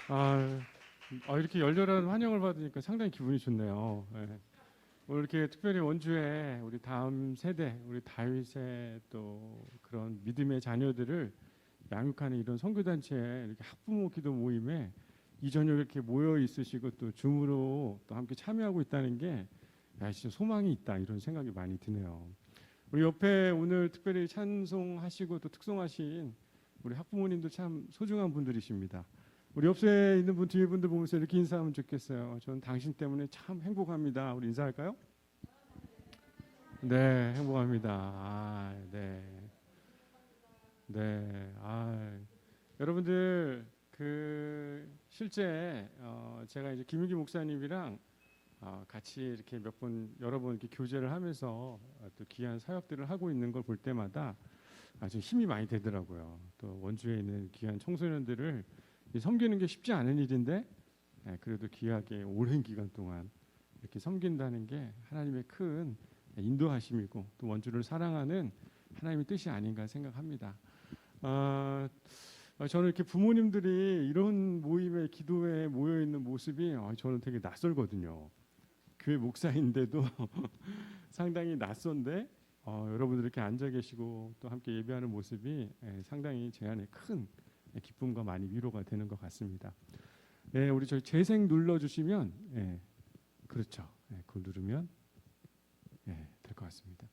아, 이렇게 열렬한 환영을 받으니까 상당히 기분이 좋네요. 예. 오늘 이렇게 특별히 원주에 우리 다음 세대, 우리 다윗의 또 그런 믿음의 자녀들을 양육하는 이런 선교단체에 이렇게 학부모 기도 모임에 이 저녁 이렇게 모여 있으시고 또 줌으로 또 함께 참여하고 있다는 게 야, 진짜 소망이 있다 이런 생각이 많이 드네요. 우리 옆에 오늘 특별히 찬송하시고 또 특송하신 우리 학부모님도 참 소중한 분들이십니다. 우리 옆에 있는 분 뒤에 분들 보면서 이렇게 인사하면 좋겠어요. 저는 당신 때문에 참 행복합니다. 우리 인사할까요? 네, 행복합니다. 네, 네. 여러분들 그 실제 제가 이제 김유기 목사님이랑 같이 이렇게 몇 번 여러 번 이렇게 교제를 하면서 또 귀한 사역들을 하고 있는 걸 볼 때마다 아주 힘이 많이 되더라고요. 또 원주에 있는 귀한 청소년들을 섬기는 게 쉽지 않은 일인데 그래도 귀하게 오랜 기간 동안 이렇게 섬긴다는 게 하나님의 큰 인도하심이고 또 원주를 사랑하는 하나님의 뜻이 아닌가 생각합니다. 저는 이렇게 부모님들이 이런 모임에 기도에 모여 있는 모습이 저는 되게 낯설거든요. 교회 목사인데도 상당히 낯선데 여러분들 이렇게 앉아 계시고 또 함께 예배하는 모습이 상당히 제 안에 큰 기쁨과 많이 위로가 되는 것 같습니다. 네, 우리 저희 재생 눌러주시면 그렇죠. 그걸 누르면 될 것 같습니다.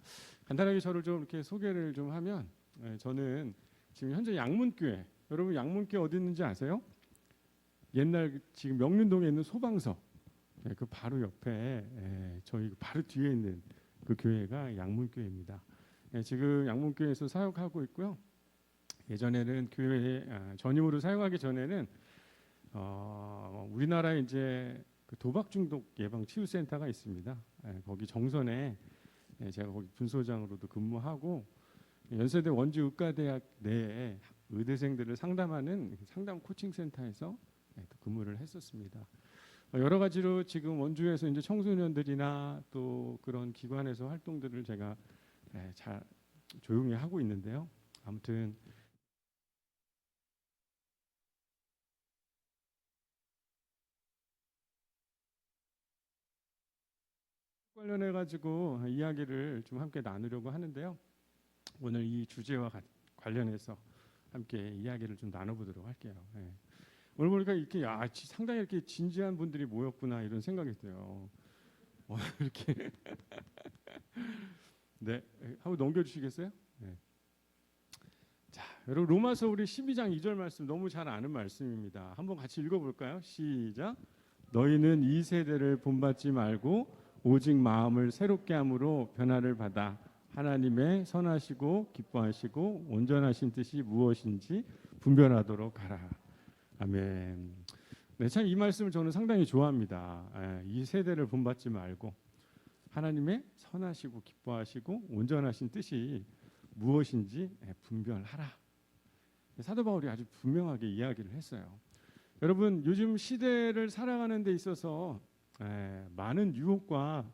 간단하게 저를 좀 이렇게 소개를 좀 하면 저는 지금 현재 양문교회, 여러분 양문교회 어디 있는지 아세요? 옛날 지금 명륜동에 있는 소방서 그 바로 옆에 저희 바로 뒤에 있는 그 교회가 양문교회입니다. 지금 양문교회에서 사역하고 있고요. 예전에는 교회 전임으로 사용하기 전에는 우리나라에 이제 그 도박 중독 예방 치유 센터가 있습니다. 거기 정선에 제가 거기 분소장으로도 근무하고 연세대 원주 의과대학 내에 의대생들을 상담하는 상담 코칭 센터에서 또 근무를 했었습니다. 여러 가지로 지금 원주에서 이제 청소년들이나 또 그런 기관에서 활동들을 제가 잘 조용히 하고 있는데요. 아무튼 관련해 가지고 이야기를 좀 함께 나누려고 하는데요. 오늘 이 주제와 관련해서 함께 이야기를 좀 나눠보도록 할게요. 오늘 보니까 이렇게 상당히 이렇게 진지한 분들이 모였구나 이런 생각이 들어요. 이렇게 네, 한번 넘겨주시겠어요? 네. 자, 여러분 로마서 우리 12장 2절 말씀 너무 잘 아는 말씀입니다. 한번 같이 읽어볼까요? 시작. 너희는 이 세대를 본받지 말고 오직 마음을 새롭게 함으로 변화를 받아 하나님의 선하시고 기뻐하시고 온전하신 뜻이 무엇인지 분별하도록 하라. 아멘. 네, 참 이 말씀을 저는 상당히 좋아합니다. 이 세대를 본받지 말고 하나님의 선하시고 기뻐하시고 온전하신 뜻이 무엇인지 분별하라. 사도 바울이 아주 분명하게 이야기를 했어요. 여러분 요즘 시대를 살아가는 데 있어서 많은 유혹과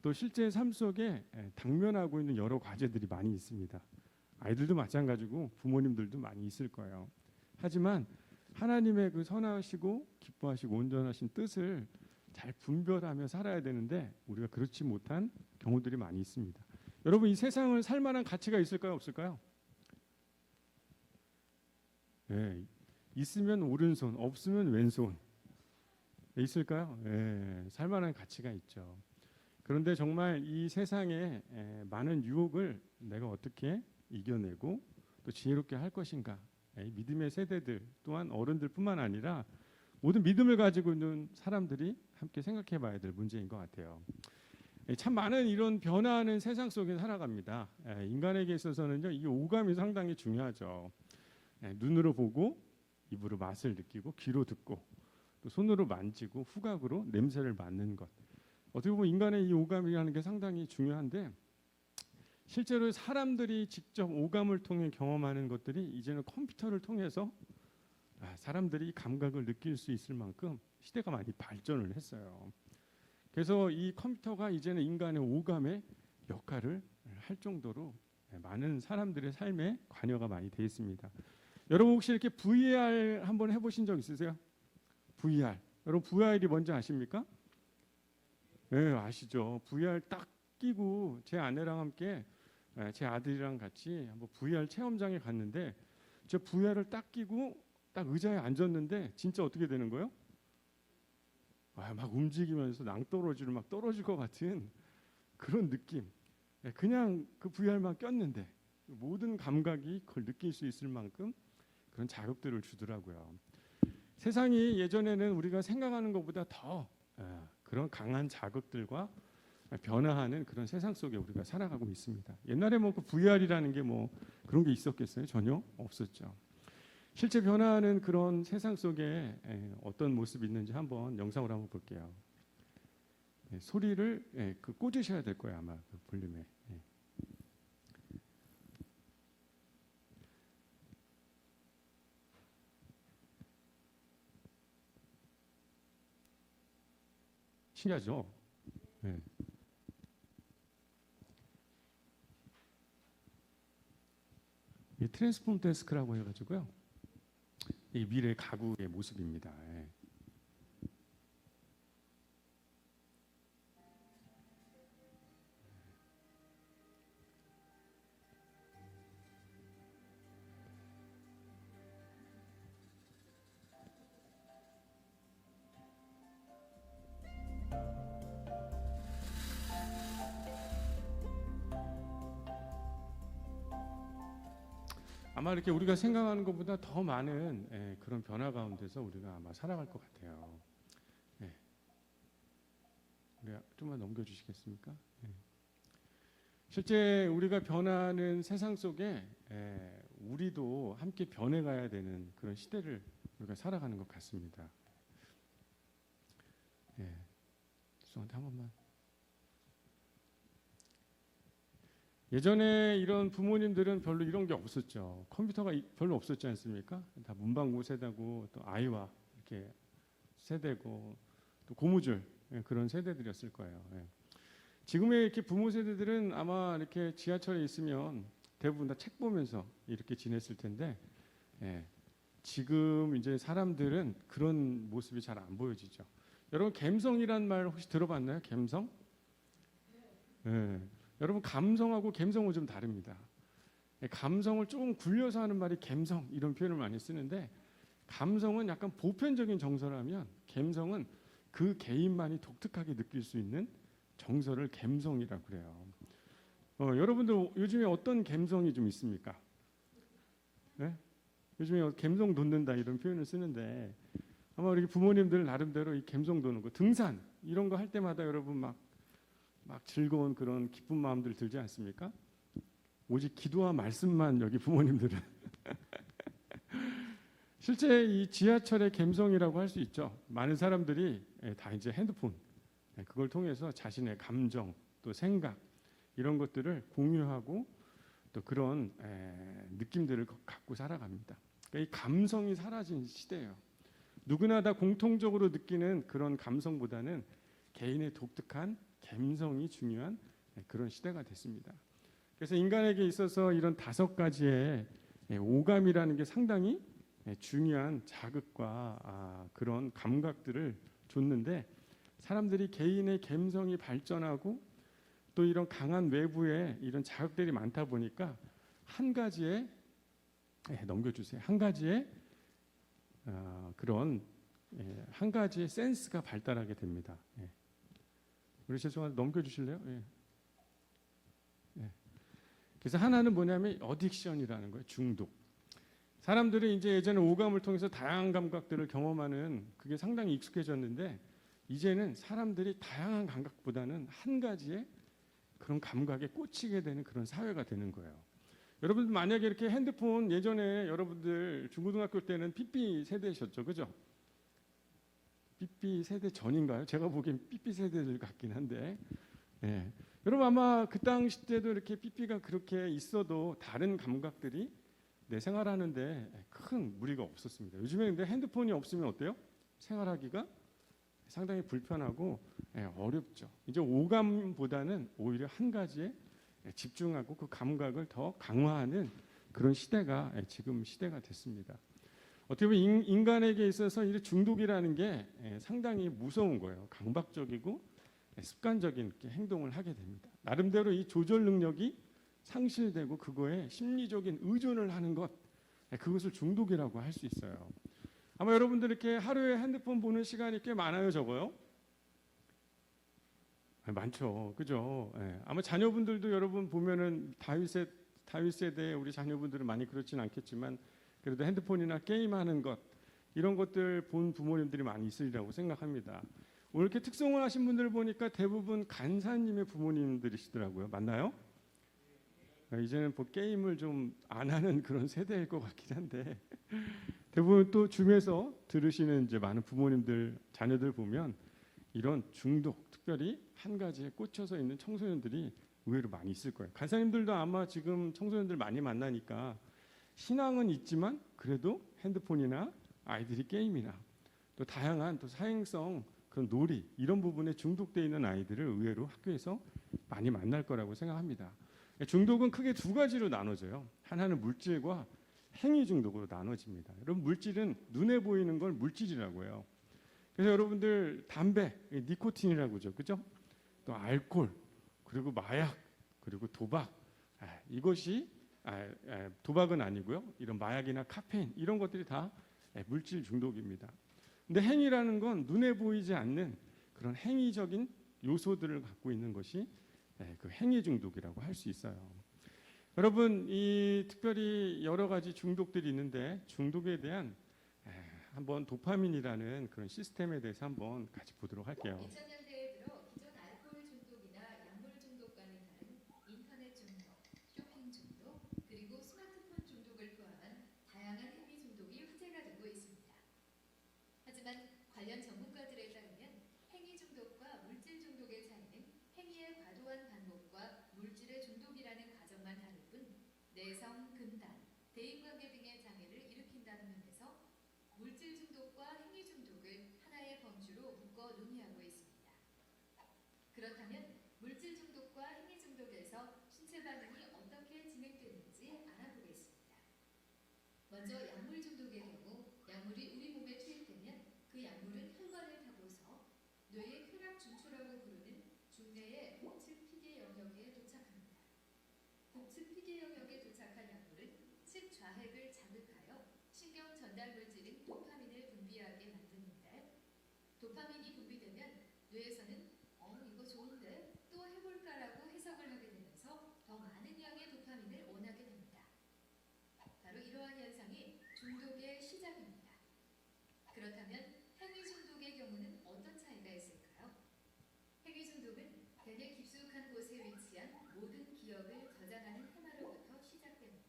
또 실제 삶 속에 당면하고 있는 여러 과제들이 많이 있습니다. 아이들도 마찬가지고 부모님들도 많이 있을 거예요. 하지만 하나님의 그 선하시고 기뻐하시고 온전하신 뜻을 잘 분별하며 살아야 되는데 우리가 그렇지 못한 경우들이 많이 있습니다. 여러분 이 세상을 살 만한 가치가 있을까요? 없을까요? 있으면 오른손, 없으면 왼손. 있을까요? 살 만한 가치가 있죠. 그런데 정말 이 세상에 많은 유혹을 내가 어떻게 이겨내고 또 지혜롭게 할 것인가. 믿음의 세대들 또한 어른들뿐만 아니라 모든 믿음을 가지고 있는 사람들이 함께 생각해 봐야 될 문제인 것 같아요. 참 많은 이런 변화하는 세상 속에 살아갑니다. 인간에게 있어서는요, 이 오감이 상당히 중요하죠. 눈으로 보고 입으로 맛을 느끼고 귀로 듣고 또 손으로 만지고 후각으로 냄새를 맡는 것. 어떻게 보면 인간의 이 오감이라는 게 상당히 중요한데 실제로 사람들이 직접 오감을 통해 경험하는 것들이 이제는 컴퓨터를 통해서 사람들이 감각을 느낄 수 있을 만큼 시대가 많이 발전을 했어요. 그래서 이 컴퓨터가 이제는 인간의 오감의 역할을 할 정도로 많은 사람들의 삶에 관여가 많이 되어 있습니다. 여러분 혹시 이렇게 VR 한번 해보신 적 있으세요? VR. 여러분 VR이 뭔지 아십니까? 네, 아시죠? VR 딱 끼고 제 아내랑 함께 제 아들이랑 같이 한번 VR 체험장에 갔는데 저 VR을 딱 끼고 딱 의자에 앉았는데 진짜 어떻게 되는 거예요? 막 움직이면서 낭떠러지로 막 떨어질 것 같은 그런 느낌. 그냥 그 VR만 꼈는데 모든 감각이 그걸 느낄 수 있을 만큼 그런 자극들을 주더라고요. 세상이 예전에는 우리가 생각하는 것보다 더 그런 강한 자극들과 변화하는 그런 세상 속에 우리가 살아가고 있습니다. 옛날에 뭐 그 VR이라는 게 뭐 그런 게 있었겠어요? 전혀 없었죠. 실제 변화하는 그런 세상 속에 어떤 모습이 있는지 한번 영상으로 한번 볼게요. 소리를 그 꽂으셔야 될 거예요, 아마 그 볼륨에. 신기하죠? 네. 이 트랜스폼 데스크라고 해가지고요. 이 미래 가구의 모습입니다. 아마 이렇게 우리가 생각하는 것보다 더 많은 그런 변화 가운데서 우리가 아마 살아갈 것 같아요. 우리가 좀만 넘겨주시겠습니까? 실제 우리가 변하는 세상 속에 우리도 함께 변해가야 되는 그런 시대를 우리가 살아가는 것 같습니다. 죄송한데 한 번만. 예전에 이런 부모님들은 별로 이런 게 없었죠. 컴퓨터가 별로 없었지 않습니까? 다 문방구 세대고 또 아이와 이렇게 세대고 또 고무줄 그런 세대들이었을 거예요. 지금의 이렇게 부모 세대들은 아마 이렇게 지하철에 있으면 대부분 다 책 보면서 이렇게 지냈을 텐데 지금 이제 사람들은 그런 모습이 잘 안 보여지죠. 여러분 감성이란 말 혹시 들어봤나요? 감성? 여러분 감성하고 감성은 좀 다릅니다. 감성을 조금 굴려서 하는 말이 감성 이런 표현을 많이 쓰는데 감성은 약간 보편적인 정서라면 감성은 그 개인만이 독특하게 느낄 수 있는 정서를 감성이라고 그래요. 여러분들 요즘에 어떤 감성이 좀 있습니까? 요즘에 감성 돋는다 이런 표현을 쓰는데 아마 우리 부모님들 나름대로 이 감성 돋는 거 등산 이런 거 할 때마다 여러분 막 즐거운 그런 기쁜 마음들 들지 않습니까? 오직 기도와 말씀만 여기 부모님들은 실제 이 지하철의 감성이라고 할 수 있죠. 많은 사람들이 다 이제 핸드폰 그걸 통해서 자신의 감정 또 생각 이런 것들을 공유하고 또 그런 느낌들을 갖고 살아갑니다. 그러니까 이 감성이 사라진 시대예요. 누구나 다 공통적으로 느끼는 그런 감성보다는 개인의 독특한 감성이 중요한 그런 시대가 됐습니다. 그래서 인간에게 있어서 이런 5가지의 오감이라는 게 상당히 중요한 자극과 그런 감각들을 줬는데 사람들이 개인의 감성이 발전하고 또 이런 강한 외부에 이런 자극들이 많다 보니까 한 가지의 넘겨주세요. 한 가지의 그런 한 가지의 센스가 발달하게 됩니다. 우리 죄송한데 넘겨주실래요? 그래서 하나는 뭐냐면 어딕션이라는 거예요. 중독. 사람들이 이제 예전에 오감을 통해서 다양한 감각들을 경험하는 그게 상당히 익숙해졌는데 이제는 사람들이 다양한 감각보다는 한 가지의 그런 감각에 꽂히게 되는 그런 사회가 되는 거예요. 여러분들 만약에 이렇게 핸드폰 예전에 여러분들 중고등학교 때는 삐삐 세대셨죠, 그죠? 삐삐 세대 전인가요? 제가 보기엔 삐삐 세대들 같긴 한데, 여러분 아마 그 당시 때도 이렇게 삐삐가 그렇게 있어도 다른 감각들이 내 생활하는데 큰 무리가 없었습니다. 요즘에 근데 핸드폰이 없으면 어때요? 생활하기가 상당히 불편하고 어렵죠. 이제 오감보다는 오히려 한 가지에 집중하고 그 감각을 더 강화하는 그런 시대가 지금 시대가 됐습니다. 어떻게 보면 인간에게 있어서 이 중독이라는 게 상당히 무서운 거예요. 강박적이고 습관적인 행동을 하게 됩니다. 나름대로 이 조절 능력이 상실되고 그거에 심리적인 의존을 하는 것, 그것을 중독이라고 할 수 있어요. 아마 여러분들 이렇게 하루에 핸드폰 보는 시간이 꽤 많아요, 적어요? 많죠, 그죠? 아마 자녀분들도 여러분 보면은 다윗 세대의 우리 자녀분들은 많이 그렇진 않겠지만 그래도 핸드폰이나 게임하는 것 이런 것들 본 부모님들이 많이 있으리라고 생각합니다. 오늘 이렇게 특성을 하신 분들 보니까 대부분 간사님의 부모님들이시더라고요. 맞나요? 이제는 뭐 게임을 좀 안 하는 그런 세대일 것 같긴 한데 대부분 또 줌에서 들으시는 이제 많은 부모님들 자녀들 보면 이런 중독, 특별히 한 가지에 꽂혀서 있는 청소년들이 의외로 많이 있을 거예요. 간사님들도 아마 지금 청소년들 많이 만나니까 신앙은 있지만 그래도 핸드폰이나 아이들이 게임이나 또 다양한 또 사행성 그런 놀이 이런 부분에 중독되어 있는 아이들을 의외로 학교에서 많이 만날 거라고 생각합니다. 중독은 크게 두 가지로 나눠져요. 하나는 물질과 행위 중독으로 나눠집니다. 여러분 물질은 눈에 보이는 걸 물질이라고 해요. 그래서 여러분들 담배, 니코틴이라고 그러죠. 그죠? 또 알코올, 그리고 마약, 그리고 도박. 이것이 도박은 아니고요. 이런 마약이나 카페인 이런 것들이 다 물질 중독입니다. 근데 행위라는 건 눈에 보이지 않는 그런 행위적인 요소들을 갖고 있는 것이 그 행위 중독이라고 할 수 있어요. 여러분 이 특별히 여러 가지 중독들이 있는데 중독에 대한 한번 도파민이라는 그런 시스템에 대해서 한번 같이 보도록 할게요. 2000년대에 들어 기존 알코올 중독이나 약물 중독과는 다른 인터넷 중독, 쇼핑 중독, 그리고 스마트폰 중독을 포함한 다양한 행위 중독이 화제가 되고 있습니다. 하지만 관련 전문가들에 따르면 행위 중독과 물질 중독의 차이는 행위의 과도한 반복과 물질의 중독이라는 가정만 다를 뿐 내성, 금단, 대인관계 등의 장애를 일으킨다는 면에서 물질 중독과 행위 중독을 하나의 범주로 묶어 논의하고 있습니다. 그렇다면 물질 중독과 행위 중독에서 신체 반응이 어떻게 진행되는지 알아보겠습니다. 먼저 약물 중독의 경우 약물이 우리 몸에 투입되면 그 약물은 혈관을 타고서 뇌의 쾌락 중추라고 부르는 중뇌의 북측 피계 영역에 도착합니다. 북측 피계 영역에 도착한 약물은 측좌핵을 자극하여 신경 전달 물질인 도파민을 분비하게 만드는데 도파민이 분비되면 뇌에서는 이거 좋은데 또 해볼까라고 해석을 하게 되면서 더 많은 양의 도파민을 원하게 됩니다. 바로 이러한 현상이 중독의 시작입니다. 그렇다면 행위 중독의 경우는 어떤 차이가 있을까요? 행위 중독은 대뇌 깊숙한 곳에 위치한 모든 기억을 저장하는 해마로부터 시작됩니다.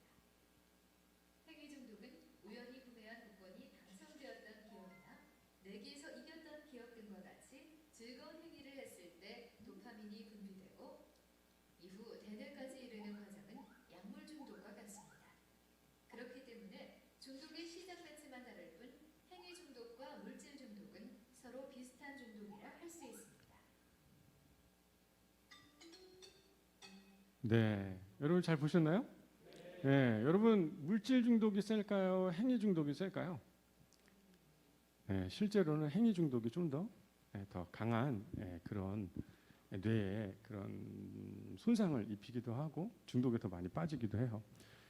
행위 중독은 우연히 구매한 복권이 당첨되었던 기억이나 내기에서 이겼던 기억 등과 같이 즐거운 행위를 했을 때 도파민이 분비되고 이후 대뇌까지 이르는 과정은 약물 중독과 같습니다. 그렇기 때문에 중독의 시작 자체만 다를 뿐 행위 중독과 물질 중독은 서로 비슷한 중독이라 할 수 있습니다. 네, 여러분 잘 보셨나요? 네, 여러분 물질 중독이 셀까요? 행위 중독이 셀까요? 네, 실제로는 행위 중독이 좀 더 강한 그런 뇌에 그런 손상을 입히기도 하고 중독에 더 많이 빠지기도 해요.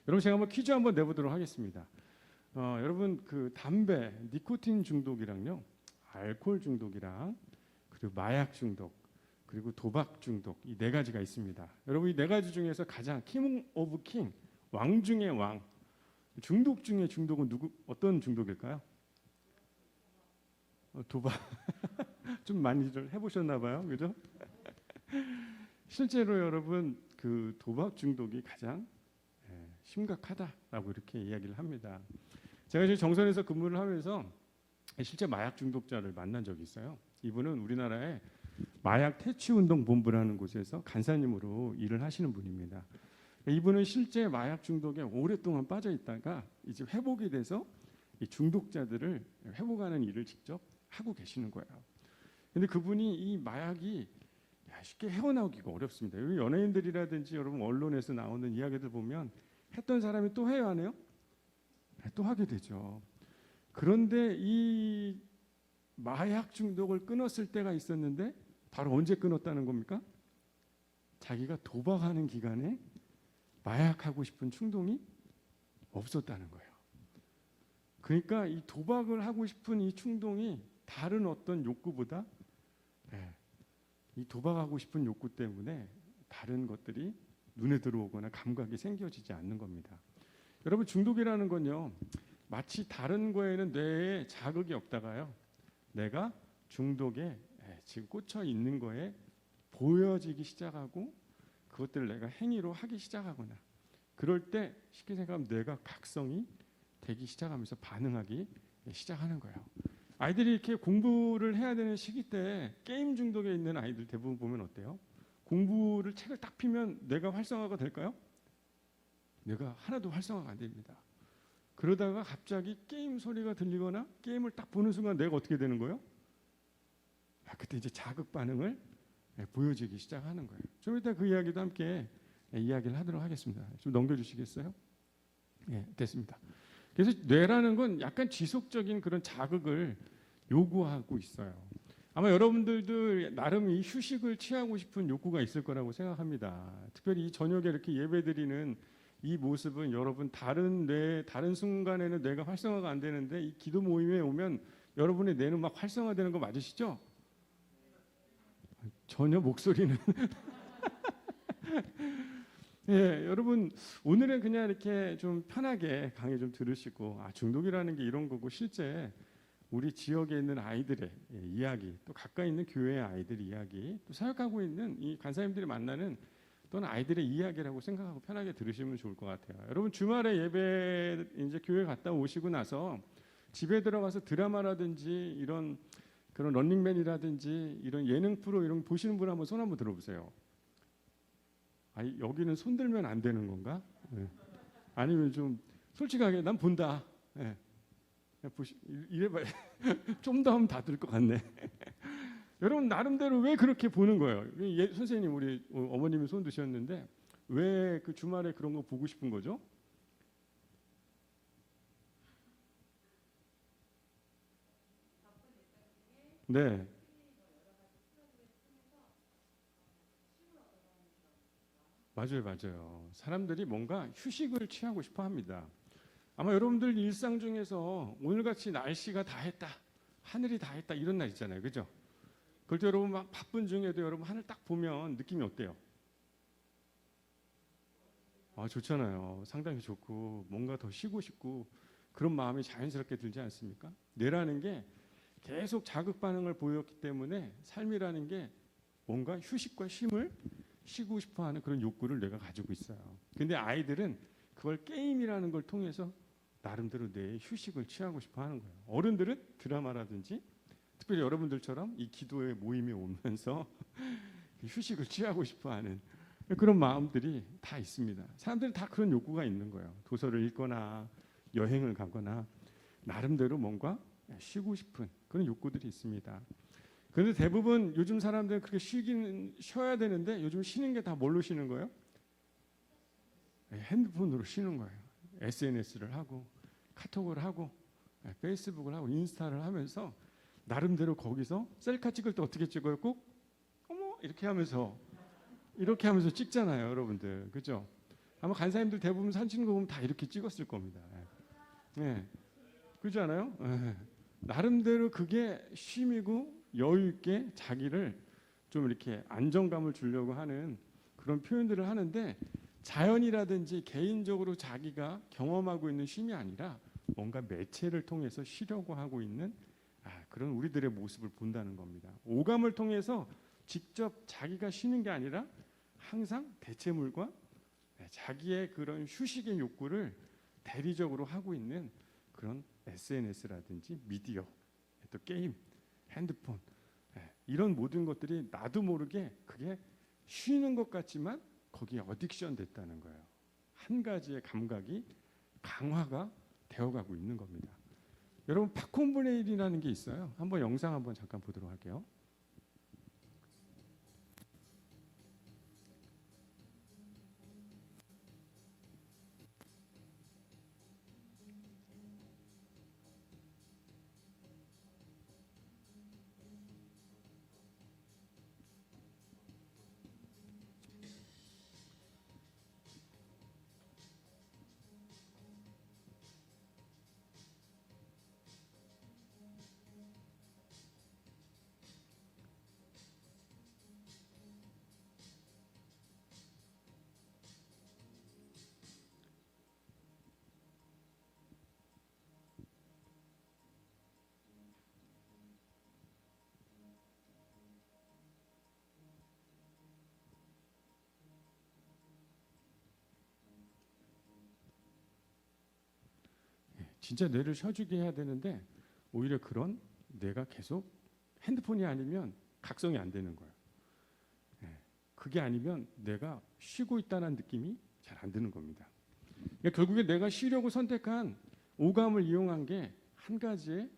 여러분 제가 한번 퀴즈 한번 내보도록 하겠습니다. 여러분 그 담배, 니코틴 중독이랑요, 알코올 중독이랑 그리고 마약 중독, 그리고 도박 중독 이 네 가지가 있습니다. 여러분 이 네 가지 중에서 가장 킹 오브 킹, 왕 중의 왕, 중독 중의 중독은 어떤 중독일까요? 도박. 좀 많이들 해보셨나 봐요, 그죠? 실제로 여러분 그 도박 중독이 가장 심각하다라고 이렇게 이야기를 합니다. 제가 지금 정선에서 근무를 하면서 실제 마약 중독자를 만난 적이 있어요. 이분은 우리나라의 마약 퇴치운동본부라는 곳에서 간사님으로 일을 하시는 분입니다. 이분은 실제 마약 중독에 오랫동안 빠져 있다가 이제 회복이 돼서 이 중독자들을 회복하는 일을 직접 하고 계시는 거예요. 근데 그분이 이 마약이 쉽게 헤어나오기가 어렵습니다. 연예인들이라든지 여러분 언론에서 나오는 이야기들 보면 했던 사람이 또 해요, 안 해요? 또 하게 되죠. 그런데 이 마약 중독을 끊었을 때가 있었는데 바로 언제 끊었다는 겁니까? 자기가 도박하는 기간에 마약하고 싶은 충동이 없었다는 거예요. 그러니까 이 도박을 하고 싶은 이 충동이 다른 어떤 욕구보다 이 도박하고 싶은 욕구 때문에 다른 것들이 눈에 들어오거나 감각이 생겨지지 않는 겁니다. 여러분, 중독이라는 건요, 마치 다른 거에는 뇌에 자극이 없다가요, 내가 중독에 지금 꽂혀 있는 거에 보여지기 시작하고 그것들을 내가 행위로 하기 시작하거나, 그럴 때 쉽게 생각하면 뇌가 각성이 되기 시작하면서 반응하기 시작하는 거예요. 아이들이 이렇게 공부를 해야 되는 시기 때 게임 중독에 있는 아이들 대부분 보면 어때요? 공부를 책을 딱 피면 뇌가 활성화가 될까요? 뇌가 하나도 활성화가 안 됩니다. 그러다가 갑자기 게임 소리가 들리거나 게임을 딱 보는 순간 뇌가 어떻게 되는 거예요? 그때 이제 자극 반응을 보여주기 시작하는 거예요. 좀 이따 그 이야기도 함께 이야기를 하도록 하겠습니다. 좀 넘겨주시겠어요? 예, 됐습니다. 그래서 뇌라는 건 약간 지속적인 그런 자극을 요구하고 있어요. 아마 여러분들도 나름 이 휴식을 취하고 싶은 욕구가 있을 거라고 생각합니다. 특별히 이 저녁에 이렇게 예배드리는 이 모습은 여러분 다른 순간에는 뇌가 활성화가 안 되는데 이 기도 모임에 오면 여러분의 뇌는 막 활성화되는 거 맞으시죠? 전혀 목소리는 예, 여러분 오늘은 그냥 이렇게 좀 편하게 강의 좀 들으시고 중독이라는 게 이런 거고 실제 우리 지역에 있는 아이들의 이야기, 또 가까이 있는 교회의 아이들 이야기, 또 사역하고 있는 이 간사님들이 만나는 또는 아이들의 이야기라고 생각하고 편하게 들으시면 좋을 것 같아요. 여러분 주말에 예배 이제 교회 갔다 오시고 나서 집에 들어가서 드라마라든지 이런 그런 런닝맨이라든지 이런 예능 프로 이런 거 보시는 분 한번 손 한번 들어보세요. 여기는 손 들면 안 되는 건가? 네. 아니면 좀 솔직하게 난 본다. 네. 이래봐야 좀 더 하면 다 들 것 같네. 여러분 나름대로 왜 그렇게 보는 거예요? 선생님 우리 어머님이 손 드셨는데 왜 그 주말에 그런 거 보고 싶은 거죠? 네. 맞아요. 사람들이 뭔가 휴식을 취하고 싶어 합니다. 아마 여러분들 일상 중에서 오늘같이 날씨가 다 했다, 하늘이 다 했다 이런 날 있잖아요. 그죠? 그럴 때 여러분 막 바쁜 중에도 여러분 하늘 딱 보면 느낌이 어때요? 좋잖아요. 상당히 좋고 뭔가 더 쉬고 싶고 그런 마음이 자연스럽게 들지 않습니까? 뇌라는 게 계속 자극 반응을 보였기 때문에 삶이라는 게 뭔가 휴식과 쉼을 쉬고 싶어하는 그런 욕구를 뇌가 가지고 있어요. 근데 아이들은 그걸 게임이라는 걸 통해서 나름대로 뇌의 휴식을 취하고 싶어하는 거예요. 어른들은 드라마라든지 특별히 여러분들처럼 이 기도의 모임에 오면서 휴식을 취하고 싶어하는 그런 마음들이 다 있습니다. 사람들은 다 그런 욕구가 있는 거예요. 도서를 읽거나 여행을 가거나 나름대로 뭔가 쉬고 싶은 그런 욕구들이 있습니다. 그런데 대부분 요즘 사람들은 그렇게 쉬어야 되는데 요즘 쉬는 게 다 뭘로 쉬는 거예요? 핸드폰으로 쉬는 거예요. SNS를 하고 카톡을 하고 페이스북을 하고 인스타를 하면서 나름대로 거기서 셀카 찍을 때 어떻게 찍어요? 꼭 어머 이렇게 하면서 찍잖아요, 여러분들. 그죠? 아마 간사님들 대부분 사진 찍는 거 보면 다 이렇게 찍었을 겁니다. 네. 그렇지 않아요? 네. 나름대로 그게 쉼이고 여유 있게 자기를 좀 이렇게 안정감을 주려고 하는 그런 표현들을 하는데 자연이라든지 개인적으로 자기가 경험하고 있는 쉼이 아니라 뭔가 매체를 통해서 쉬려고 하고 있는 그런 우리들의 모습을 본다는 겁니다. 오감을 통해서 직접 자기가 쉬는 게 아니라 항상 대체물과 자기의 그런 휴식의 욕구를 대리적으로 하고 있는 그런 SNS라든지 미디어, 또 게임, 핸드폰 이런 모든 것들이 나도 모르게 그게 쉬는 것 같지만 거기에 어딕션 됐다는 거예요. 한 가지의 감각이 강화가 되어가고 있는 겁니다. 여러분 팝콘분의 1이라는 게 있어요. 한번 영상 한번 잠깐 보도록 할게요. 진짜 뇌를 쉬어주게 해야 되는데 오히려 그런 뇌가 계속 핸드폰이 아니면 각성이 안 되는 거예요. 예, 그게 아니면 뇌가 쉬고 있다는 느낌이 잘 안 드는 겁니다. 그러니까 결국에 내가 쉬려고 선택한 오감을 이용한 게 한 가지의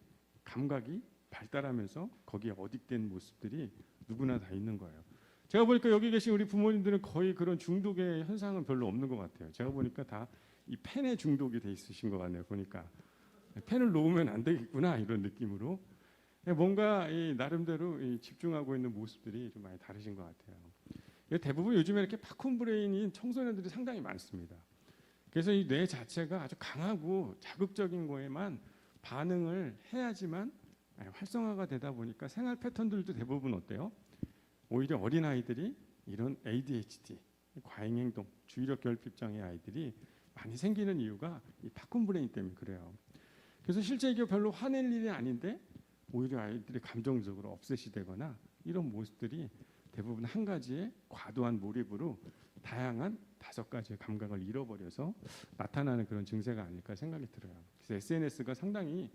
감각이 발달하면서 거기에 어딕된 모습들이 누구나 다 있는 거예요. 제가 보니까 여기 계신 우리 부모님들은 거의 그런 중독의 현상은 별로 없는 것 같아요. 제가 보니까 다 이 펜에 중독이 돼 있으신 것 같네요. 보니까 펜을 놓으면 안 되겠구나 이런 느낌으로 뭔가 이 나름대로 이 집중하고 있는 모습들이 좀 많이 다르신 것 같아요. 대부분 요즘에 이렇게 팝콘 브레인인 청소년들이 상당히 많습니다. 그래서 이 뇌 자체가 아주 강하고 자극적인 거에만 반응을 해야지만 활성화가 되다 보니까 생활 패턴들도 대부분 어때요? 오히려 어린 아이들이 이런 ADHD, 과잉 행동, 주의력 결핍 장애 아이들이 많이 생기는 이유가 이 팝콘 브레인 때문에 그래요. 그래서 실제 이게 별로 화낼 일이 아닌데 오히려 아이들이 감정적으로 업셋이 되거나 이런 모습들이 대부분 한 가지의 과도한 몰입으로 다양한 5가지의 감각을 잃어버려서 나타나는 그런 증세가 아닐까 생각이 들어요. 그래서 SNS가 상당히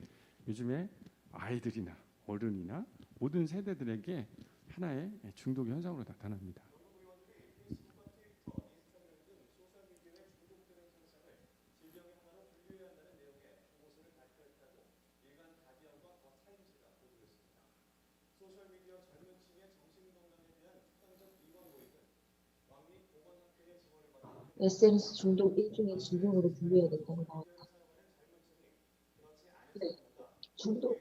요즘에 아이들이나 어른이나 모든 세대들에게 하나의 중독 현상으로 나타납니다. SNS 중독 일종의 질병으로 분류해야 된다고 나왔다. 네, 중독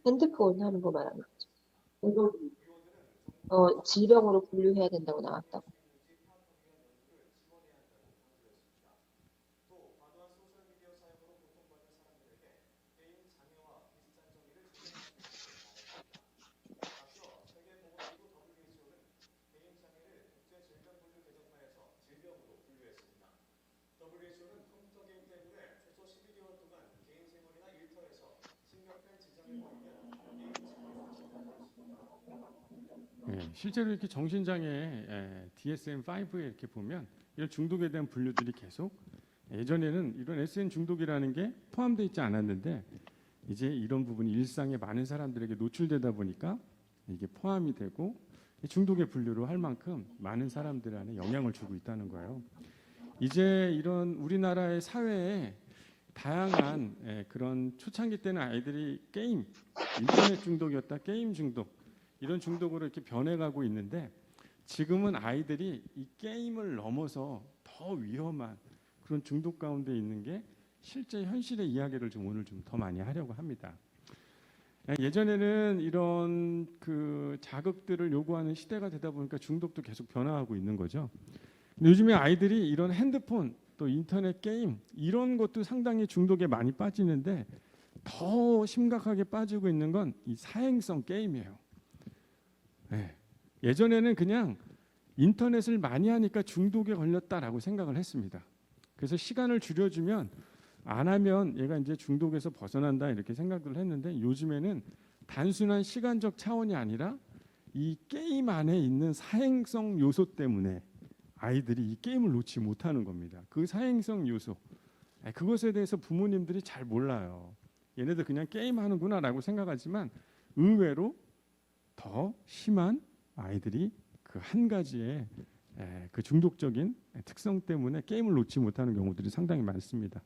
핸드폰 하는 거 말하는 거죠. 질병으로 분류해야 된다고 나왔다고. 실제로 이렇게 정신장애 DSM-5에 이렇게 보면 이런 중독에 대한 분류들이 계속 예전에는 이런 SN 중독이라는 게 포함되어 있지 않았는데 이제 이런 부분이 일상에 많은 사람들에게 노출되다 보니까 이게 포함이 되고 중독의 분류로 할 만큼 많은 사람들 안에 영향을 주고 있다는 거예요. 이제 이런 우리나라의 사회에 다양한 그런 초창기 때는 아이들이 게임, 인터넷 중독이었다, 게임 중독 이런 중독으로 이렇게 변해가고 있는데 지금은 아이들이 이 게임을 넘어서 더 위험한 그런 중독 가운데 있는 게 실제 현실의 이야기를 좀 오늘 좀 더 많이 하려고 합니다. 예전에는 이런 그 자극들을 요구하는 시대가 되다 보니까 중독도 계속 변화하고 있는 거죠. 근데 요즘에 아이들이 이런 핸드폰 또 인터넷 게임 이런 것도 상당히 중독에 많이 빠지는데 더 심각하게 빠지고 있는 건 이 사행성 게임이에요. 예전에는 그냥 인터넷을 많이 하니까 중독에 걸렸다라고 생각을 했습니다. 그래서 시간을 줄여주면 안 하면 얘가 이제 중독에서 벗어난다 이렇게 생각을 했는데 요즘에는 단순한 시간적 차원이 아니라 이 게임 안에 있는 사행성 요소 때문에 아이들이 이 게임을 놓지 못하는 겁니다. 그 사행성 요소 그것에 대해서 부모님들이 잘 몰라요. 얘네들 그냥 게임하는구나라고 생각하지만 의외로 더 심한 아이들이 그 한 가지의 그 중독적인 특성 때문에 게임을 놓지 못하는 경우들이 상당히 많습니다.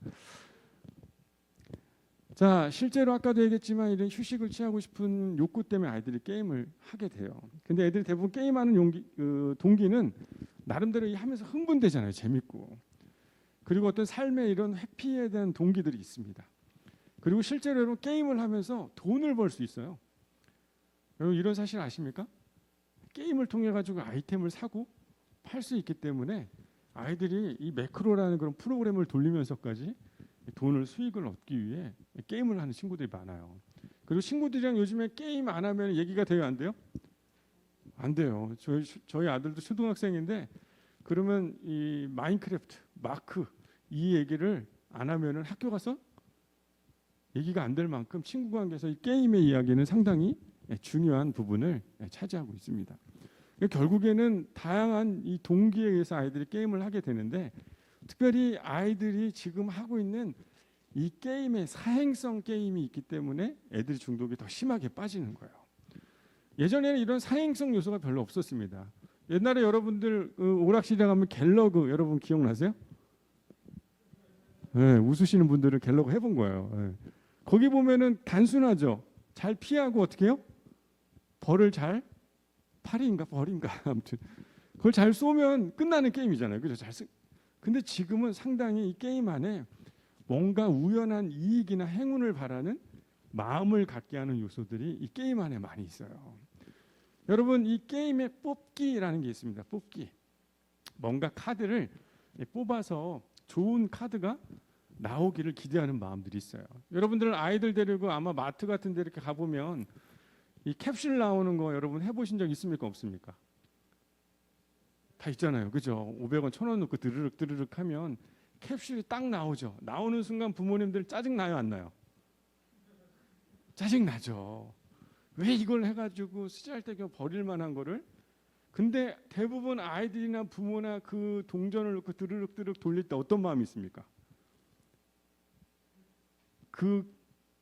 자, 실제로 아까도 얘기했지만 이런 휴식을 취하고 싶은 욕구 때문에 아이들이 게임을 하게 돼요. 근데 애들이 대부분 게임하는 동기는 나름대로 하면서 흥분되잖아요. 재밌고. 그리고 어떤 삶의 이런 회피에 대한 동기들이 있습니다. 그리고 실제로 여러분 게임을 하면서 돈을 벌 수 있어요. 여러분 이런 사실 아십니까? 게임을 통해 가지고 아이템을 사고 팔 수 있기 때문에 아이들이 이 매크로라는 그런 프로그램을 돌리면서까지 돈을 수익을 얻기 위해 게임을 하는 친구들이 많아요. 그리고 친구들이랑 요즘에 게임 안 하면 얘기가 돼요, 안 돼요? 안 돼요. 저희 아들도 초등학생인데 그러면 이 마인크래프트, 마크 이 얘기를 안 하면은 학교 가서 얘기가 안 될 만큼 친구 관계에서 이 게임의 이야기는 상당히 중요한 부분을 차지하고 있습니다. 결국에는 다양한 이 동기에 의해서 아이들이 게임을 하게 되는데 특별히 아이들이 지금 하고 있는 이 게임에 사행성 게임이 있기 때문에 애들이 중독이 더 심하게 빠지는 거예요. 예전에는 이런 사행성 요소가 별로 없었습니다. 옛날에 여러분들 오락실에 가면 갤러그 여러분 기억나세요? 네, 웃으시는 분들은 갤러그 해본 거예요. 네. 거기 보면은 단순하죠. 잘 피하고 어떻게 해요? 벌을 잘 팔인가 벌인가 아무튼 그걸 잘 쏘면 끝나는 게임이잖아요. 그죠? 근데 지금은 상당히 이 게임 안에 뭔가 우연한 이익이나 행운을 바라는 마음을 갖게 하는 요소들이 이 게임 안에 많이 있어요. 여러분 이 게임에 뽑기라는 게 있습니다. 뽑기. 뭔가 카드를 뽑아서 좋은 카드가 나오기를 기대하는 마음들이 있어요. 여러분들 아이들 데리고 아마 마트 같은 데 이렇게 가보면 이 캡슐 나오는 거 여러분 해보신 적 있습니까? 없습니까? 다 있잖아요. 그죠? 500원, 1000원 넣고 드르륵 드르륵 하면 캡슐이 딱 나오죠. 나오는 순간 부모님들 짜증나요? 안 나요? 짜증나죠. 왜 이걸 해가지고 쓰잘데기 버릴 만한 거를 근데 대부분 아이들이나 부모나 그 동전을 넣고 드르륵 드르륵 돌릴 때 어떤 마음이 있습니까? 그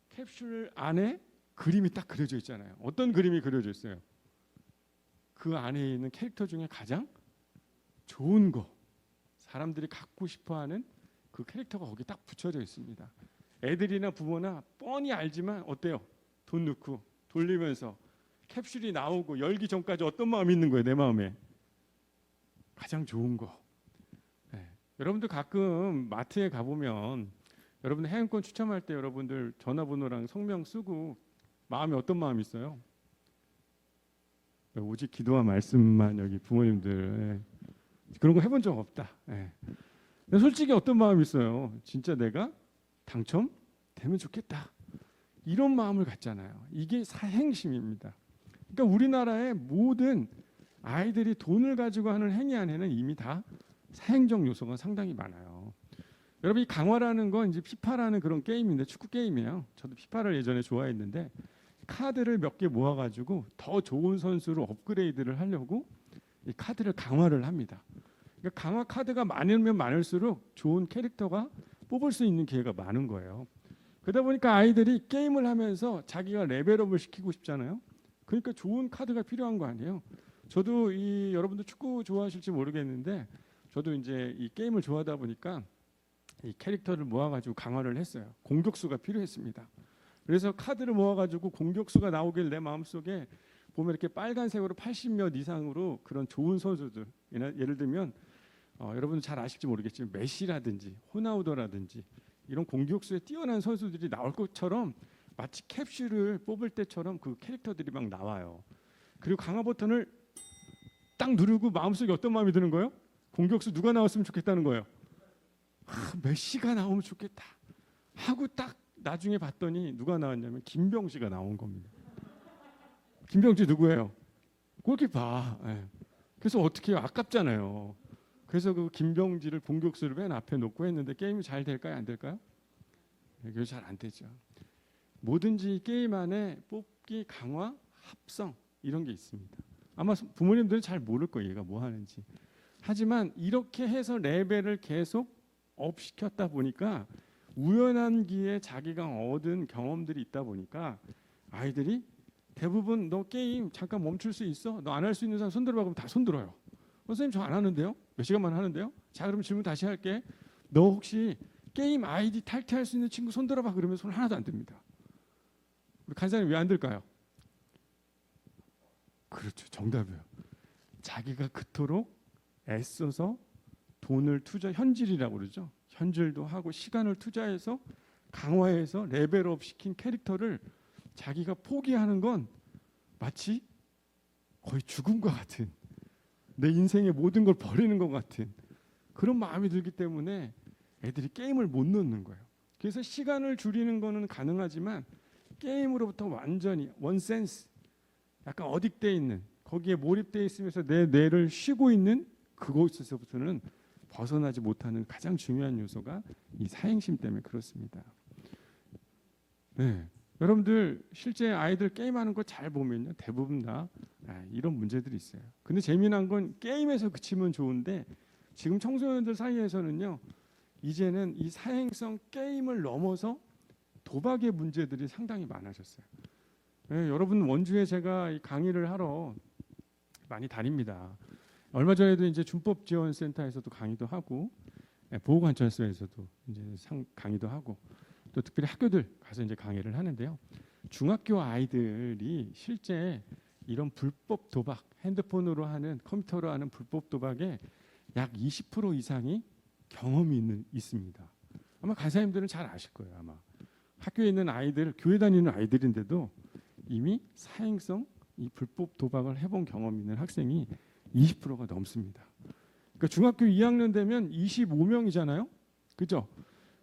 캡슐 안에 그림이 딱 그려져 있잖아요. 어떤 그림이 그려져 있어요? 그 안에 있는 캐릭터 중에 가장 좋은 거 사람들이 갖고 싶어하는 그 캐릭터가 거기 딱 붙여져 있습니다. 애들이나 부모나 뻔히 알지만 어때요? 돈 넣고 돌리면서 캡슐이 나오고 열기 전까지 어떤 마음이 있는 거예요? 내 마음에 가장 좋은 거. 네. 여러분들 가끔 마트에 가보면 여러분들 해외권 추첨할 때 여러분들 전화번호랑 성명 쓰고 마음에 어떤 마음이 있어요? 오직 기도와 말씀만 여기 부모님들 그런 거 해본 적 없다. 근데 솔직히 어떤 마음이 있어요? 진짜 내가 당첨되면 좋겠다. 이런 마음을 갖잖아요. 이게 사행심입니다. 그러니까 우리나라의 모든 아이들이 돈을 가지고 하는 행위 안에는 이미 다 사행적 요소가 상당히 많아요. 여러분 이 강화라는 건 이제 피파라는 그런 게임인데 축구 게임이에요. 저도 피파를 예전에 좋아했는데 카드를 몇 개 모아가지고 더 좋은 선수로 업그레이드를 하려고 이 카드를 강화를 합니다. 그러니까 강화 카드가 많으면 많을수록 좋은 캐릭터가 뽑을 수 있는 기회가 많은 거예요. 그러다 보니까 아이들이 게임을 하면서 자기가 레벨업을 시키고 싶잖아요. 그러니까 좋은 카드가 필요한 거 아니에요. 저도 이 여러분들 축구 좋아하실지 모르겠는데 저도 이제 이 게임을 좋아하다 보니까 이 캐릭터를 모아가지고 강화를 했어요. 공격수가 필요했습니다. 그래서 카드를 모아가지고 공격수가 나오길 내 마음속에 보면 이렇게 빨간색으로 80몇 이상으로 그런 좋은 선수들 예를 들면 여러분 잘 아실지 모르겠지만 메시라든지 호나우더라든지 이런 공격수에 뛰어난 선수들이 나올 것처럼 마치 캡슐을 뽑을 때처럼 그 캐릭터들이 막 나와요. 그리고 강화 버튼을 딱 누르고 마음속에 어떤 마음이 드는 거예요? 공격수 누가 나왔으면 좋겠다는 거예요. 메시가 나오면 좋겠다 하고 딱 나중에 봤더니 누가 나왔냐면 김병지가 나온 겁니다. 김병지 누구예요? 골키퍼. 그래서 어떻게 해요? 아깝잖아요. 그래서 그 김병지를 공격수를 맨 앞에 놓고 했는데 게임이 잘 될까요? 안 될까요? 그게 잘 안 되죠. 뭐든지 게임 안에 뽑기, 강화, 합성 이런 게 있습니다. 아마 부모님들은 잘 모를 거예요. 얘가 뭐 하는지. 하지만 이렇게 해서 레벨을 계속 업 시켰다 보니까 우연한 기회에 자기가 얻은 경험들이 있다 보니까 아이들이 대부분 너 게임 잠깐 멈출 수 있어? 너 안 할 수 있는 사람 손들어봐. 그러면 다 손들어요. 선생님 저 안 하는데요? 몇 시간만 하는데요? 자 그럼 질문 다시 할게. 너 혹시 게임 아이디 탈퇴할 수 있는 친구 손들어봐. 그러면 손 하나도 안 듭니다. 우리 간사님 왜 안 들까요? 그렇죠. 정답이에요. 자기가 그토록 애써서 돈을 현질이라고 그러죠. 현질도 하고 시간을 투자해서 강화해서 레벨업 시킨 캐릭터를 자기가 포기하는 건 마치 거의 죽음과 같은 내 인생의 모든 걸 버리는 것 같은 그런 마음이 들기 때문에 애들이 게임을 못 놓는 거예요. 그래서 시간을 줄이는 거는 가능하지만 게임으로부터 완전히 원센스 약간 어딕돼 있는 거기에 몰입돼 있으면서 내 뇌를 쉬고 있는 그곳에서부터는 벗어나지 못하는 가장 중요한 요소가 이 사행심 때문에 그렇습니다. 네, 여러분들 실제 아이들 게임하는 거 잘 보면요 대부분 다 이런 문제들이 있어요. 근데 재미난 건 게임에서 그치면 좋은데 지금 청소년들 사이에서는요 이제는 이 사행성 게임을 넘어서 도박의 문제들이 상당히 많아졌어요. 예, 여러분 원주에 제가 이 강의를 하러 많이 다닙니다. 얼마 전에도 이제 준법지원센터에서도 강의도 하고 보호관찰소에서도 이제 강의도 하고 또 특별히 학교들 가서 이제 강의를 하는데요. 중학교 아이들이 실제 이런 불법 도박, 핸드폰으로 하는 컴퓨터로 하는 불법 도박에 약 20% 이상이 경험이 있습니다. 아마 간사님들은 잘 아실 거예요. 아마 학교에 있는 아이들, 교회 다니는 아이들인데도 이미 사행성 이 불법 도박을 해본 경험이 있는 학생이 20%가 넘습니다. 그러니까 중학교 2학년 되면 25명이잖아요. 그죠?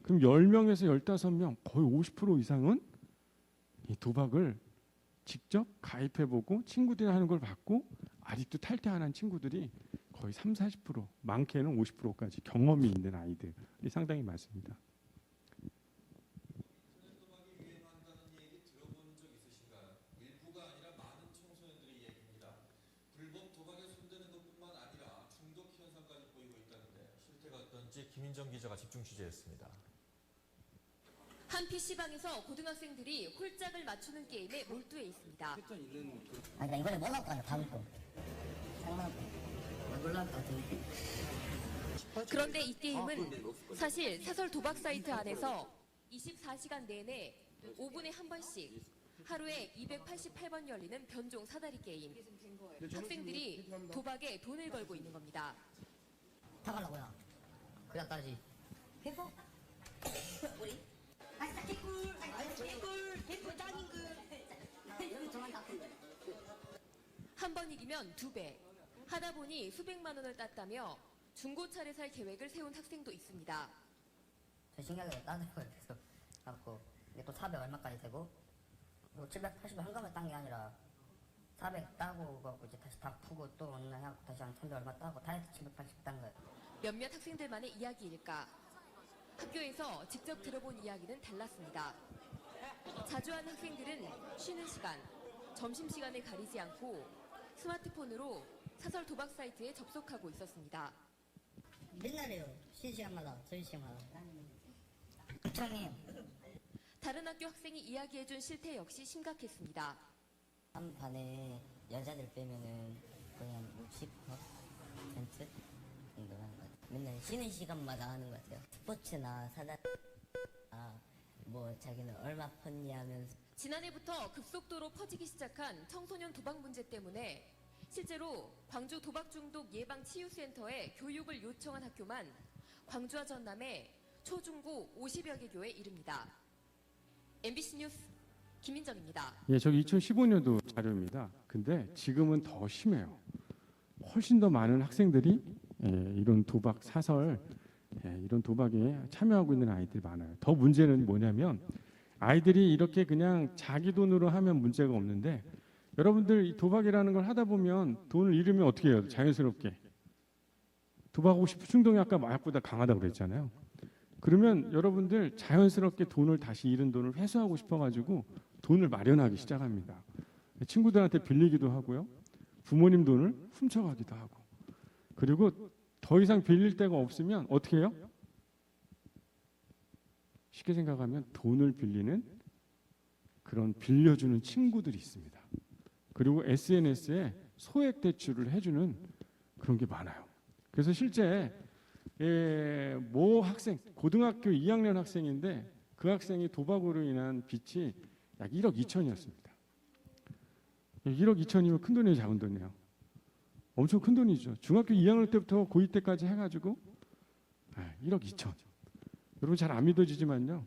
그럼 10명에서 15명, 거의 50% 이상은 이 도박을 직접 가입해보고 친구들이 하는 걸 봤고 아직도 탈퇴 안 한 친구들이 거의 30-40%, 많게는 50%까지 경험이 있는 아이들이 상당히 많습니다. 도박이 유행한다는 얘기 들어본 적 있으신가요? 일부가 아니라 많은 청소년들의 얘기입니다. 불법 도박에 손대는 것뿐만 아니라 중독 현상까지 보이고 있다는데 실태가 어떤지 김인정 기자가 집중 취재했습니다. 한 PC방에서 고등학생들이 홀짝을 맞추는 게임에 몰두해 있습니다. 그러니까 이번에 뭐 나올 거 아니야, 다음 거. 장난감. 몰라, 같은. 그런데 이 게임은 사실 사설 도박 사이트 안에서 24시간 내내 5분에 한 번씩 하루에 288번 열리는 변종 사다리 게임. 학생들이 도박에 돈을 걸고 있는 겁니다. 타가려고요. 그냥 따지. 해봐. 우리? 아싸, 개꿀! 개꿀 짱인 그! 여기 저만 나쁜데. 한 번 이기면 2배. 하다 보니 수백만 원을 땄다며 중고차를 살 계획을 세운 학생도 있습니다. 저 신기하게 따는 거에 계속 갖고 이게 또 400 얼마까지 되고 뭐 780을 한꺼번에 딴 게 아니라 400 따고 갖고 이제 다시 다 푸고 또 어느 날 해갖고 다시 한 1100 얼마 따고 다 해서 780 딴 거예요. 몇몇 학생들만의 이야기일까? 학교에서 직접 들어본 이야기는 달랐습니다. 자주 하는 학생들은 쉬는 시간, 점심시간을 가리지 않고 스마트폰으로 사설 도박 사이트에 접속하고 있었습니다. 맨날 해요. 쉬는 시간마다, 점심시간마다. 부창이에요. 다른 학교 학생이 이야기해준 실태 역시 심각했습니다. 한 반에 여자들 빼면은 거의 한 60% 정도 하는 것 같아요. 맨날 쉬는 시간마다 하는 것 같아요. 스포츠나 사다 뭐 자기는 얼마 펀니 하면서 지난해부터 급속도로 퍼지기 시작한 청소년 도박 문제 때문에 실제로 광주 도박 중독 예방 치유센터에 교육을 요청한 학교만 광주와 전남의 초중고 50여 개 교에 이릅니다. MBC 뉴스 김인정입니다. 예, 저기 2015년도 자료입니다. 근데 지금은 더 심해요. 훨씬 더 많은 학생들이 이런 도박 사설, 이런 도박에 참여하고 있는 아이들이 많아요. 더 문제는 뭐냐면 아이들이 이렇게 그냥 자기 돈으로 하면 문제가 없는데 여러분들 이 도박이라는 걸 하다 보면 돈을 잃으면 어떻게 해요? 자연스럽게 도박하고 싶은 충동이 아까 마약보다 강하다고 그랬잖아요. 그러면 여러분들 자연스럽게 돈을 다시 잃은 돈을 회수하고 싶어가지고 돈을 마련하기 시작합니다. 친구들한테 빌리기도 하고요. 부모님 돈을 훔쳐가기도 하고. 그리고 더 이상 빌릴 데가 없으면 어떻게 해요? 쉽게 생각하면 돈을 빌리는 그런 빌려주는 친구들이 있습니다. 그리고 SNS에 소액 대출을 해주는 그런 게 많아요. 그래서 실제 모 학생, 고등학교 2학년 학생인데 그 학생이 도박으로 인한 빚이 약 1억 2천이었습니다. 1억 2천이면 큰 돈이에요, 작은 돈이에요? 엄청 큰 돈이죠. 중학교 2학년 때부터 고2 때까지 해가지고 1억 2천. 여러분 잘 안 믿어지지만요.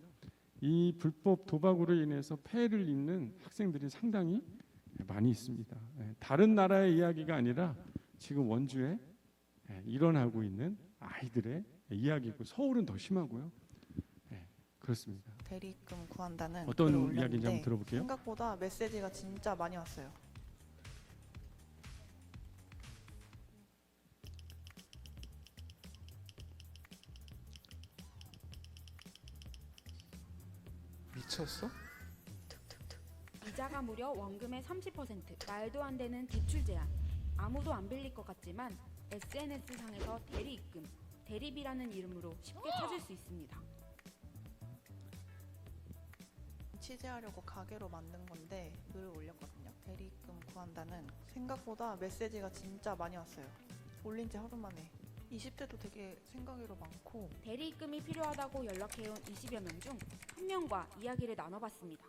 이 불법 도박으로 인해서 폐해를 입는 학생들이 상당히 많이 있습니다. 다른 나라의 이야기가 아니라 지금 원주에 일어나고 있는 아이들의 이야기고 서울은 더 심하고요. 그렇습니다. 대리금 구한다는 어떤 글을 올렸는데 이야기인지 한번 들어볼게요. 생각보다 메시지가 진짜 많이 왔어요. 미쳤어? 이자가 무려 원금의 30%, 말도 안 되는 대출 제한. 아무도 안 빌릴 것 같지만 SNS상에서 대리입금, 대립이라는 이름으로 쉽게 찾을 수 있습니다. 취재하려고 가게로 만든 건데 글을 올렸거든요. 대리입금 구한다는 생각보다 메시지가 진짜 많이 왔어요. 올린 지 하루 만에. 20대도 되게 생각외로 많고 대리입금이 필요하다고 연락해온 20여 명 중 한 명과 이야기를 나눠봤습니다.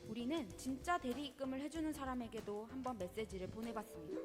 우리는 진짜 대리입금을 해주는 사람에게도 한번 메시지를 보내봤습니다.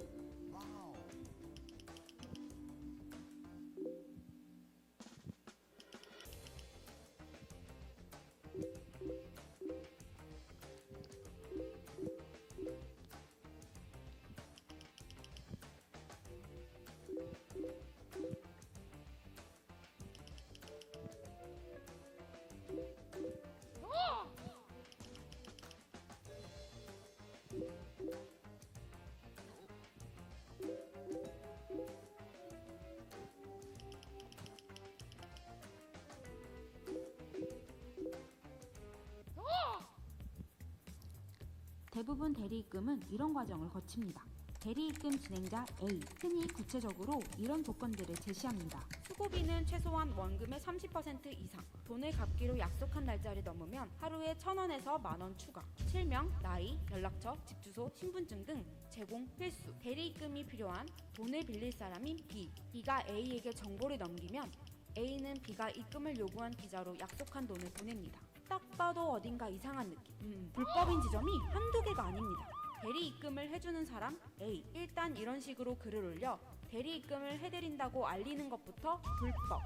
대부분 대리입금은 이런 과정을 거칩니다. 대리입금 진행자 A, 흔히 구체적으로 이런 조건들을 제시합니다. 수고비는 최소한 원금의 30% 이상, 돈을 갚기로 약속한 날짜를 넘으면 하루에 1,000원에서 10,000원 추가, 실명, 나이, 연락처, 집 주소, 신분증 등 제공 필수. 대리입금이 필요한 돈을 빌릴 사람인 B, B가 A에게 정보를 넘기면 A는 B가 입금을 요구한 계좌로 약속한 돈을 보냅니다. 딱 봐도 어딘가 이상한 느낌. 불법인 지점이 한두 개가 아닙니다. 대리입금을 해주는 사람 A. 일단 이런 식으로 글을 올려 대리입금을 해드린다고 알리는 것부터 불법.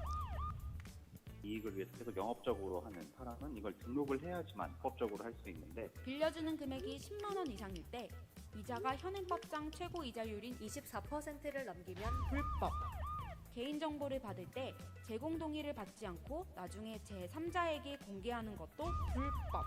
이익을 위해서 계속 영업적으로 하는 사람은 이걸 등록을 해야지만 법적으로 할 수 있는데, 빌려주는 금액이 10만 원 이상일 때 이자가 현행법상 최고 이자율인 24%를 넘기면 불법. 개인정보를 받을 때 제공 동의를 받지 않고 나중에 제3자에게 공개하는 것도 불법.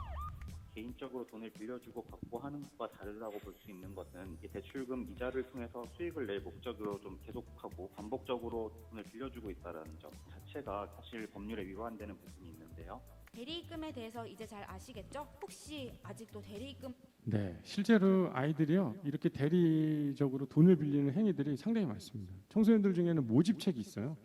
개인적으로 돈을 빌려주고 갚고 하는 것과 다르다고 볼 수 있는 것은 이 대출금 이자를 통해서 수익을 낼 목적으로 좀 계속하고 반복적으로 돈을 빌려주고 있다는 점 자체가 사실 법률에 위반되는 부분이 있는데요. 대리입금에 대해서 이제 잘 아시겠죠? 혹시 아직도 대리입금 네, 실제로 아이들이요 이렇게 대리적으로 돈을 빌리는 행위들이 상당히 많습니다. 청소년들 중에는 모집책이 있어요.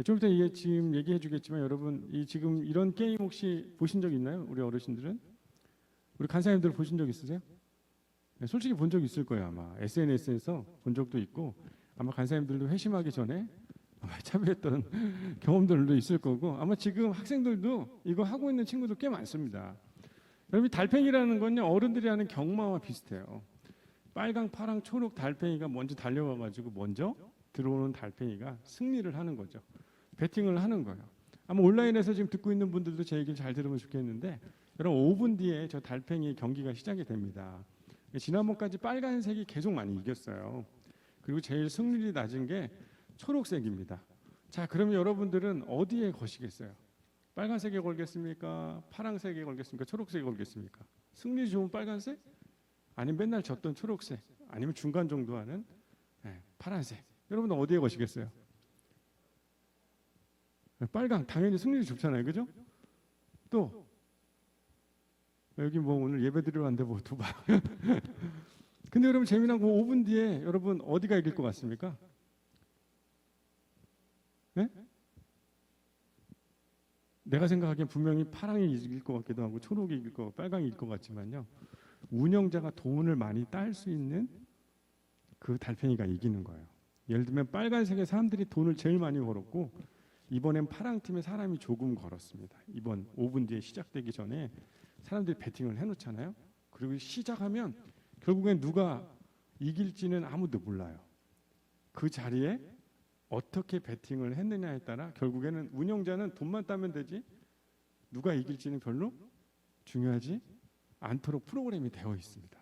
좀 이따 이게 지금 얘기해주겠지만 여러분 이 지금 이런 게임 혹시 보신 적 있나요? 우리 어르신들은? 우리 간사님들 보신 적 있으세요? 네, 솔직히 본 적 있을 거예요 아마. SNS에서 본 적도 있고 아마 간사님들도 회심하기 전에 아마 참여했던 경험들도 있을 거고 아마 지금 학생들도 이거 하고 있는 친구들 꽤 많습니다. 여러분 달팽이라는 건요 어른들이 하는 경마와 비슷해요. 빨강, 파랑, 초록 달팽이가 먼저 달려와가지고 먼저 들어오는 달팽이가 승리를 하는 거죠. 배팅을 하는 거예요. 아마 온라인에서 지금 듣고 있는 분들도 제 얘기를 잘 들으면 좋겠는데 여러분 5분 뒤에 저 달팽이 경기가 시작이 됩니다. 지난번까지 빨간색이 계속 많이 이겼어요. 그리고 제일 승률이 낮은 게 초록색입니다. 자, 그러면 여러분들은 어디에 거시겠어요? 빨간색에 걸겠습니까? 파란색에 걸겠습니까? 초록색에 걸겠습니까? 승리 좋은 빨간색? 아니면 맨날 졌던 초록색? 아니면 중간 정도 하는 파란색? 여러분은 어디에 거시겠어요? 빨강, 당연히 승률이 좋잖아요. 그죠? 또 여기 뭐 오늘 예배 드리러 왔는데 뭐 두바. 근데 여러분 재미난 거 5분 뒤에 여러분 어디가 이길 것 같습니까? 네? 내가 생각하기엔 분명히 파랑이 이길 것 같기도 하고 초록이 이길 것, 빨강이 이길 것 같지만요. 운영자가 돈을 많이 딸 수 있는 그 달팽이가 이기는 거예요. 예를 들면 빨간색의 사람들이 돈을 제일 많이 벌었고 이번엔 파랑 팀에 사람이 조금 걸었습니다. 이번 5분 뒤에 시작되기 전에 사람들이 배팅을 해놓잖아요. 그리고 시작하면 결국엔 누가 이길지는 아무도 몰라요. 그 자리에 어떻게 배팅을 했느냐에 따라 결국에는 운영자는 돈만 따면 되지 누가 이길지는 별로 중요하지 않도록 프로그램이 되어 있습니다.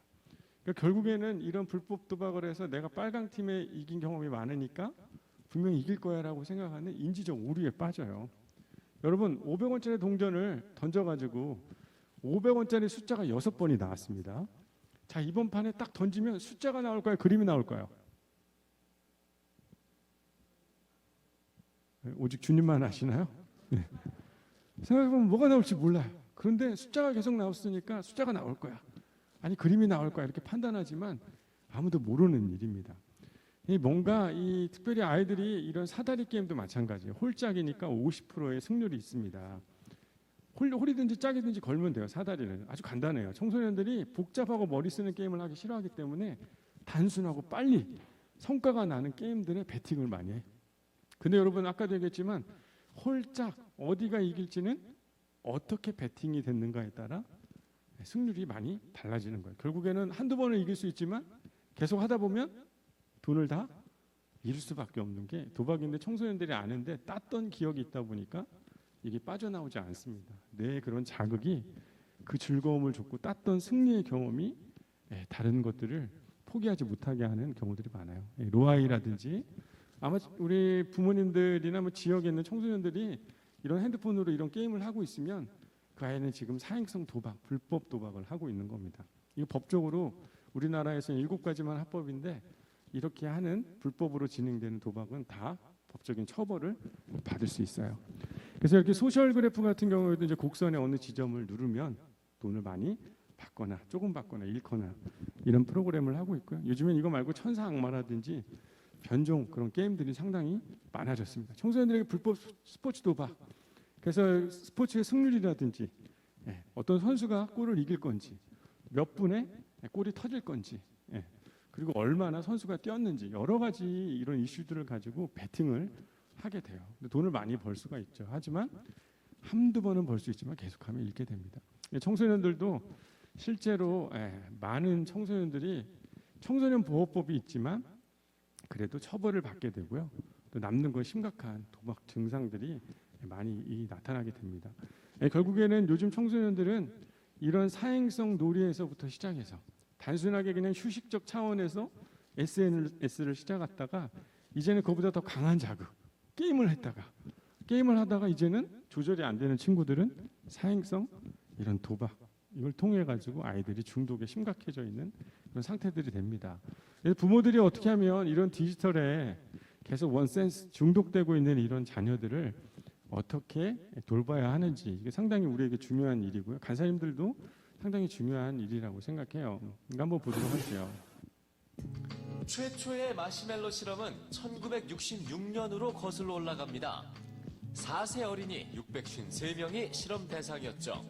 그러니까 결국에는 이런 불법 도박을 해서 내가 빨강 팀에 이긴 경험이 많으니까 분명히 이길 거야라고 생각하는 인지적 오류에 빠져요. 여러분 500원짜리 동전을 던져가지고 500원짜리 숫자가 6번이 나왔습니다. 자, 이번 판에 딱 던지면 숫자가 나올까요? 그림이 나올까요? 오직 주님만 아시나요? 네. 생각해보면 뭐가 나올지 몰라요. 그런데 숫자가 계속 나왔으니까 숫자가 나올 거야. 아니 그림이 나올 거야 이렇게 판단하지만 아무도 모르는 일입니다. 뭔가 특별히 아이들이 이런 사다리 게임도 마찬가지예요. 홀짝이니까 50%의 승률이 있습니다. 홀이든지 짝이든지 걸면 돼요. 사다리는 아주 간단해요. 청소년들이 복잡하고 머리 쓰는 게임을 하기 싫어하기 때문에 단순하고 빨리 성과가 나는 게임들에 베팅을 많이 해요. 근데 여러분 아까도 얘기했지만 홀짝 어디가 이길지는 어떻게 베팅이 됐는가에 따라 승률이 많이 달라지는 거예요. 결국에는 한두 번은 이길 수 있지만 계속 하다 보면 돈을 다 잃을 수밖에 없는 게 도박인데 청소년들이 아는데 땄던 기억이 있다 보니까 이게 빠져나오지 않습니다. 뇌의 그런 자극이 그 즐거움을 줬고 땄던 승리의 경험이 다른 것들을 포기하지 못하게 하는 경우들이 많아요. 로아이라든지 아마 우리 부모님들이나 뭐 지역에 있는 청소년들이 이런 핸드폰으로 이런 게임을 하고 있으면 그 아이는 지금 사행성 도박, 불법 도박을 하고 있는 겁니다. 이거 법적으로 우리나라에서는 7가지만 합법인데 이렇게 하는 불법으로 진행되는 도박은 다 법적인 처벌을 받을 수 있어요. 그래서 이렇게 소셜 그래프 같은 경우에도 이제 곡선의 어느 지점을 누르면 돈을 많이 받거나 조금 받거나 잃거나 이런 프로그램을 하고 있고요. 요즘엔 이거 말고 천사 악마라든지 변종 그런 게임들이 상당히 많아졌습니다. 청소년들에게 불법 스포츠 도박, 그래서 스포츠의 승률이라든지 어떤 선수가 골을 이길 건지 몇 분에 골이 터질 건지 그리고 얼마나 선수가 뛰었는지 여러 가지 이런 이슈들을 가지고 베팅을 하게 돼요. 근데 돈을 많이 벌 수가 있죠. 하지만 한두 번은 벌 수 있지만 계속하면 잃게 됩니다. 청소년들도 실제로 많은 청소년들이 청소년 보호법이 있지만 그래도 처벌을 받게 되고요. 또 남는 건 심각한 도박 증상들이 많이 나타나게 됩니다. 결국에는 요즘 청소년들은 이런 사행성 놀이에서부터 시작해서 단순하게 그냥 휴식적 차원에서 SNS를 시작했다가 이제는 그보다 더 강한 자극, 게임을 하다가 이제는 조절이 안 되는 친구들은 사행성 이런 도박 이걸 통해 가지고 아이들이 중독에 심각해져 있는 그런 상태들이 됩니다. 그래서 부모들이 어떻게 하면 이런 디지털에 계속 원센스 중독되고 있는 이런 자녀들을 어떻게 돌봐야 하는지 이게 상당히 우리에게 중요한 일이고요. 간사님들도 상당히 중요한 일이라고 생각해요. 한번 보도록 할게요. 최초의 마시멜로 실험은 1966년으로 거슬러 올라갑니다. 4세 어린이 653명이 실험 대상이었죠.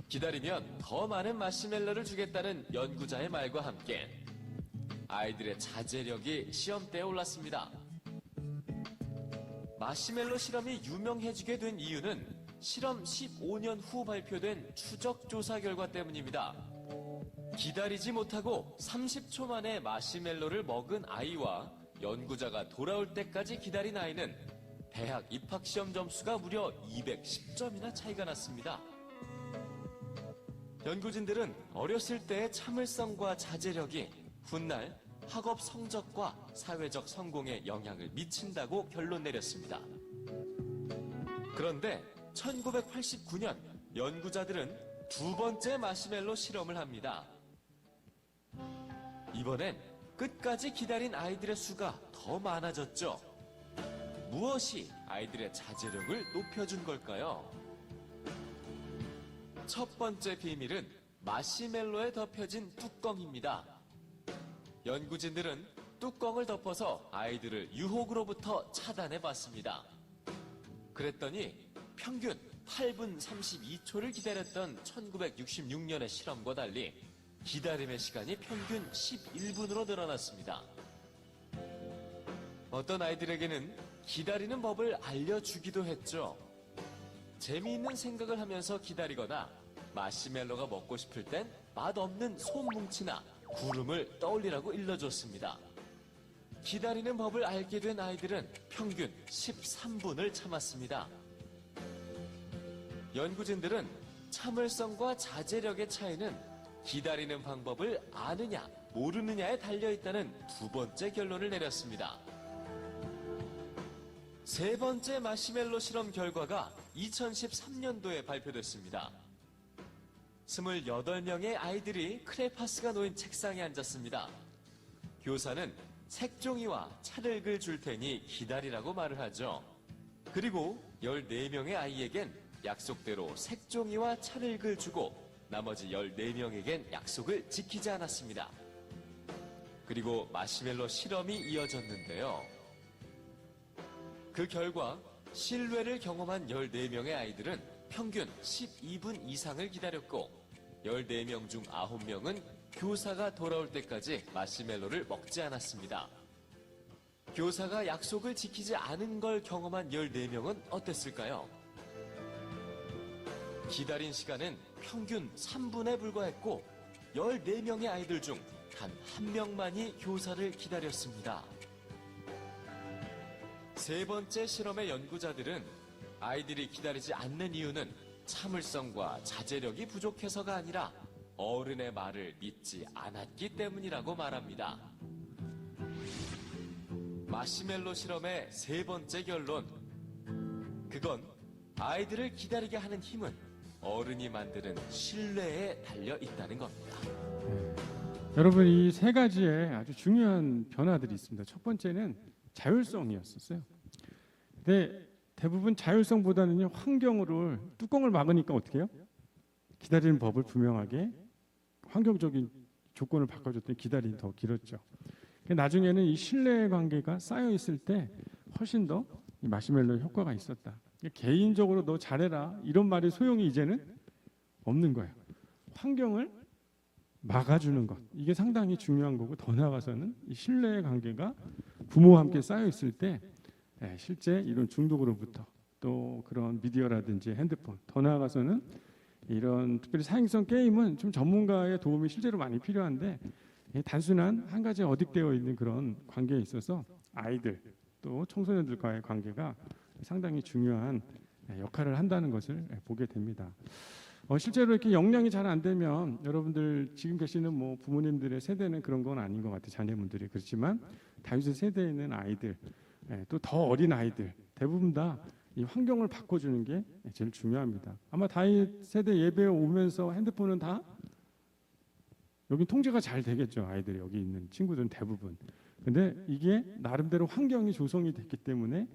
기다리면 더 많은 마시멜로를 주겠다는 연구자의 말과 함께 아이들의 자제력이 시험대에 올랐습니다. 마시멜로 실험이 유명해지게 된 이유는 실험 15년 후 발표된 추적 조사 결과 때문입니다. 기다리지 못하고 30초 만에 마시멜로를 먹은 아이와 연구자가 돌아올 때까지 기다린 아이는 대학 입학시험 점수가 무려 210점이나 차이가 났습니다. 연구진들은 어렸을 때의 참을성과 자제력이 훗날 학업 성적과 사회적 성공에 영향을 미친다고 결론 내렸습니다. 그런데 1989년 연구자들은 두 번째 마시멜로 실험을 합니다. 이번엔 끝까지 기다린 아이들의 수가 더 많아졌죠. 무엇이 아이들의 자제력을 높여준 걸까요? 첫 번째 비밀은 마시멜로에 덮여진 뚜껑입니다. 연구진들은 뚜껑을 덮어서 아이들을 유혹으로부터 차단해 봤습니다. 그랬더니 평균 8분 32초를 기다렸던 1966년의 실험과 달리 기다림의 시간이 평균 11분으로 늘어났습니다. 어떤 아이들에게는 기다리는 법을 알려주기도 했죠. 재미있는 생각을 하면서 기다리거나 마시멜로가 먹고 싶을 땐 맛없는 솜뭉치나 구름을 떠올리라고 일러줬습니다. 기다리는 법을 알게 된 아이들은 평균 13분을 참았습니다. 연구진들은 참을성과 자제력의 차이는 기다리는 방법을 아느냐 모르느냐에 달려있다는 두 번째 결론을 내렸습니다. 세 번째 마시멜로 실험 결과가 2013년도에 발표됐습니다. 28명의 아이들이 크레파스가 놓인 책상에 앉았습니다. 교사는 색종이와 찰흙을 줄 테니 기다리라고 말을 하죠. 그리고 14명의 아이에겐 약속대로 색종이와 찰흙을 주고 나머지 14명에겐 약속을 지키지 않았습니다. 그리고 마시멜로 실험이 이어졌는데요. 그 결과 실외를 경험한 14명의 아이들은 평균 12분 이상을 기다렸고 14명 중 9명은 교사가 돌아올 때까지 마시멜로를 먹지 않았습니다. 교사가 약속을 지키지 않은 걸 경험한 14명은 어땠을까요? 기다린 시간은 평균 3분에 불과했고 14명의 아이들 중 단 1명만이 교사를 기다렸습니다. 세 번째 실험의 연구자들은 아이들이 기다리지 않는 이유는 참을성과 자제력이 부족해서가 아니라 어른의 말을 믿지 않았기 때문이라고 말합니다. 마시멜로 실험의 세 번째 결론. 그건 아이들을 기다리게 하는 힘은 어른이 만드는 신뢰에 달려 있다는 겁니다. 여러분, 이 세 가지의 아주 중요한 변화들이 있습니다. 첫 번째는 자율성이었었어요. 근데 대부분 자율성보다는요, 환경을 뚜껑을 막으니까 어떻게 해요? 기다리는 법을 분명하게 환경적인 조건을 바꿔줬더니 기다림이 더 길었죠. 나중에는 이 신뢰 관계가 쌓여 있을 때 훨씬 더 이 마시멜로 효과가 있었다. 개인적으로 너 잘해라 이런 말이 소용이 이제는 없는 거예요. 환경을 막아주는 것, 이게 상당히 중요한 거고, 더 나아가서는 이 신뢰의 관계가 부모와 함께 쌓여 있을 때 실제 이런 중독으로부터 또 그런 미디어라든지 핸드폰, 더 나아가서는 이런 특별히 사행성 게임은 좀 전문가의 도움이 실제로 많이 필요한데, 단순한 한 가지에 어딕되어 있는 그런 관계에 있어서 아이들 또 청소년들과의 관계가 상당히 중요한 역할을 한다는 것을 보게 됩니다. 실제로 이렇게 역량이 잘 안 되면 여러분들 지금 계시는 뭐 부모님들의 세대는 그런 건 아닌 것 같아요. 자녀분들이. 그렇지만 다윗의 세대에 있는 아이들, 또 더 어린 아이들 대부분 다 이 환경을 바꿔주는 게 제일 중요합니다. 아마 다윗 세대 예배에 오면서 핸드폰은 다 여기 통제가 잘 되겠죠. 아이들이 여기 있는 친구들은 대부분. 근데 이게 나름대로 환경이 조성이 됐기 때문에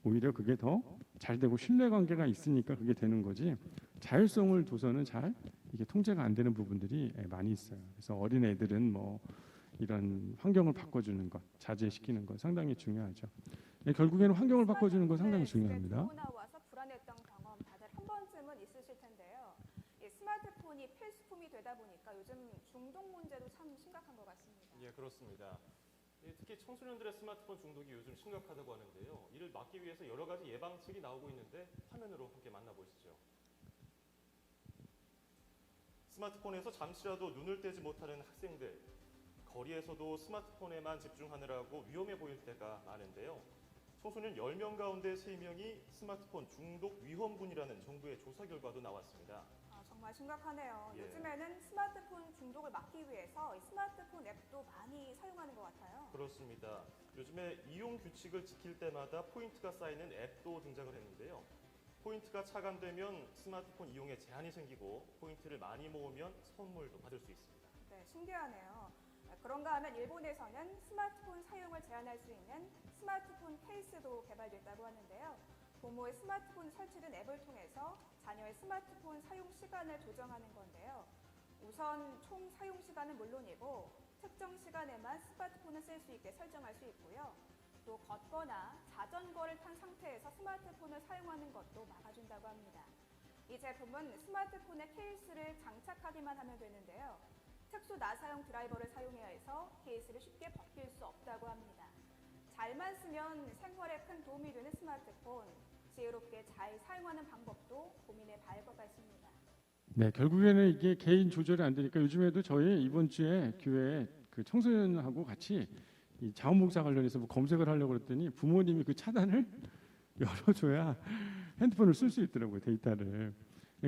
오히려 그게 더 잘 되고 신뢰관계가 있으니까 그게 되는 거지, 자율성을 둬서는 잘 이게 통제가 안 되는 부분들이 많이 있어요. 그래서 어린 애들은 뭐 이런 환경을 바꿔주는 것, 자제시키는 것 상당히 중요하죠. 결국에는 환경을 바꿔주는 것 상당히 중요합니다. 와서 불안했던 경험 다들 한 번쯤은 있으실 텐데요. 스마트폰이 필수품이 되다 보니까 요즘 중독 문제도 참 심각한 것 같습니다. 예, 그렇습니다. 특히 청소년들의 스마트폰 중독이 요즘 심각하다고 하는데요. 이를 막기 위해서 여러 가지 예방책이 나오고 있는데 화면으로 함께 만나보시죠. 스마트폰에서 잠시라도 눈을 떼지 못하는 학생들, 거리에서도 스마트폰에만 집중하느라고 위험해 보일 때가 많은데요. 청소년 10명 가운데 3명이 스마트폰 중독 위험군이라는 정부의 조사 결과도 나왔습니다. 정말 심각하네요. 예. 요즘에는 스마트폰 중독을 막기 위해서 스마트폰 앱도 많이 사용하는 것 같아요. 그렇습니다. 요즘에 이용 규칙을 지킬 때마다 포인트가 쌓이는 앱도 등장을 했는데요. 포인트가 차감되면 스마트폰 이용에 제한이 생기고 포인트를 많이 모으면 선물도 받을 수 있습니다. 네, 신기하네요. 그런가 하면 일본에서는 스마트폰 사용을 제한할 수 있는 스마트폰 케이스도 개발됐다고 하는데요. 부모의 스마트폰 설치된 앱을 통해서 자녀의 스마트폰 사용 시간을 조정하는 건데요. 우선 총 사용 시간은 물론이고 특정 시간에만 스마트폰을 쓸 수 있게 설정할 수 있고요. 또 걷거나 자전거를 탄 상태에서 스마트폰을 사용하는 것도 막아준다고 합니다. 이 제품은 스마트폰에 케이스를 장착하기만 하면 되는데요. 특수 나사용 드라이버를 사용해야 해서 케이스를 쉽게 벗길 수 없다고 합니다. 잘만 쓰면 생활에 큰 도움이 되는 스마트폰, 지혜롭게 잘 사용하는 방법도 고민해 봐야 할 것 같습니다. 네, 결국에는 이게 개인 조절이 안 되니까 요즘에도 저희 이번 주에 교회에 그 청소년하고 같이 이 자원봉사 관련해서 뭐 검색을 하려고 그랬더니 부모님이 그 차단을 열어줘야 핸드폰을 쓸 수 있더라고요, 데이터를.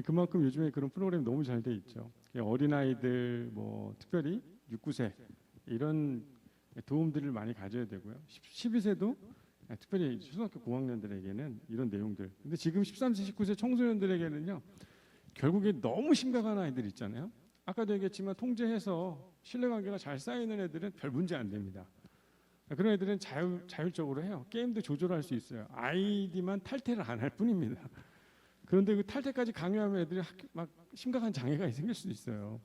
그만큼 요즘에 그런 프로그램이 너무 잘 돼 있죠. 어린아이들, 뭐 특별히 6, 9세 이런 도움들을 많이 가져야 되고요. 12세도 특별히 초등학교 고학년들에게는 이런 내용들. 근데 지금 13세, 19세 청소년들에게는요. 결국에 너무 심각한 아이들 있잖아요. 아까도 얘기했지만 통제해서 신뢰관계가 잘 쌓이는 애들은 별 문제 안 됩니다. 그런 애들은 자율적으로 해요. 게임도 조절할 수 있어요. 아이디만 탈퇴를 안 할 뿐입니다. 그런데 그 탈퇴까지 강요하면 애들이 막 심각한 장애가 생길 수도 있어요.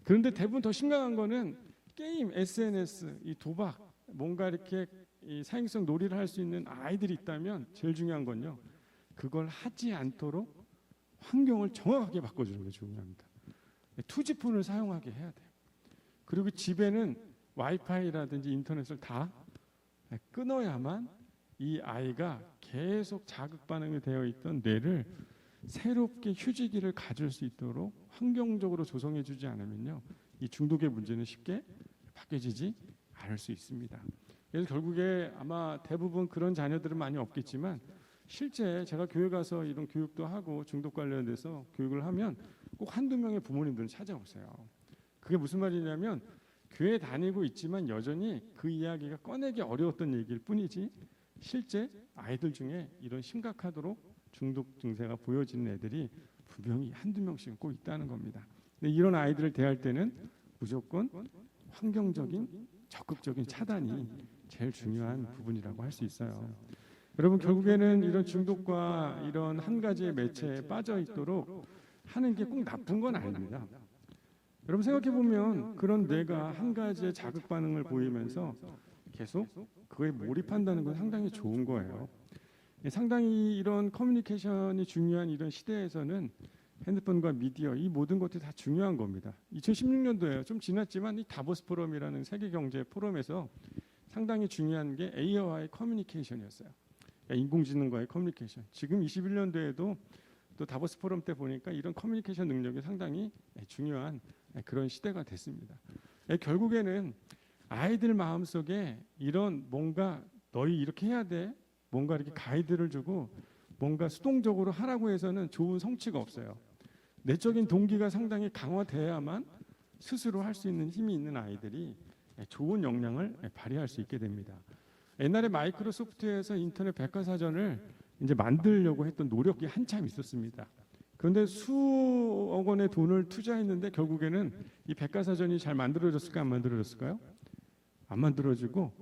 그런데 대부분 더 심각한 거는 게임, SNS, 이 도박, 뭔가 이렇게 이 사행성 놀이를 할 수 있는 아이들이 있다면 제일 중요한 건요. 그걸 하지 않도록 환경을 정확하게 바꿔주는 게 중요합니다. 투지폰을 사용하게 해야 돼요. 그리고 집에는 와이파이라든지 인터넷을 다 끊어야만 이 아이가 계속 자극 반응이 되어 있던 뇌를 새롭게 휴지기를 가질 수 있도록 환경적으로 조성해 주지 않으면요. 이 중독의 문제는 쉽게 바뀌어지지 않을 수 있습니다. 그래서 결국에 아마 대부분 그런 자녀들은 많이 없겠지만 실제 제가 교회 가서 이런 교육도 하고 중독 관련돼서 교육을 하면 꼭 한두 명의 부모님들은 찾아오세요. 그게 무슨 말이냐면 교회 다니고 있지만 여전히 그 이야기가 꺼내기 어려웠던 얘기일 뿐이지 실제 아이들 중에 이런 심각하도록 중독 증세가 보여지는 애들이 분명히 한두 명씩은 꼭 있다는 겁니다. 근데 이런 아이들을 대할 때는 무조건 환경적인 적극적인 차단이 제일 중요한 부분이라고 할 수 있어요. 여러분 결국에는 이런 중독과 이런 한 가지의 매체에 빠져 있도록 하는 게 꼭 나쁜 건 아닙니다. 여러분 생각해 보면 그런 뇌가 한 가지의 자극 반응을 보이면서 계속 그거에 몰입한다는 건 상당히 좋은 거예요. 상당히 이런 커뮤니케이션이 중요한 이런 시대에서는 핸드폰과 미디어 이 모든 것들이 다 중요한 겁니다. 2016년도에요. 좀 지났지만 이 다보스 포럼이라는 세계 경제 포럼에서 상당히 중요한 게 AI와의 커뮤니케이션이었어요. 인공지능과의 커뮤니케이션. 지금 21년도에도 또 다보스 포럼 때 보니까 이런 커뮤니케이션 능력이 상당히 중요한 그런 시대가 됐습니다. 결국에는 아이들 마음속에 이런 뭔가 너희 이렇게 해야 돼. 뭔가 이렇게 가이드를 주고 뭔가 수동적으로 하라고 해서는 좋은 성취가 없어요. 내적인 동기가 상당히 강화돼야만 스스로 할 수 있는 힘이 있는 아이들이 좋은 역량을 발휘할 수 있게 됩니다. 옛날에 마이크로소프트에서 인터넷 백과사전을 이제 만들려고 했던 노력이 한참 있었습니다. 그런데 수억 원의 돈을 투자했는데 결국에는 이 백과사전이 잘 만들어졌을까 안 만들어졌을까요? 안 만들어지고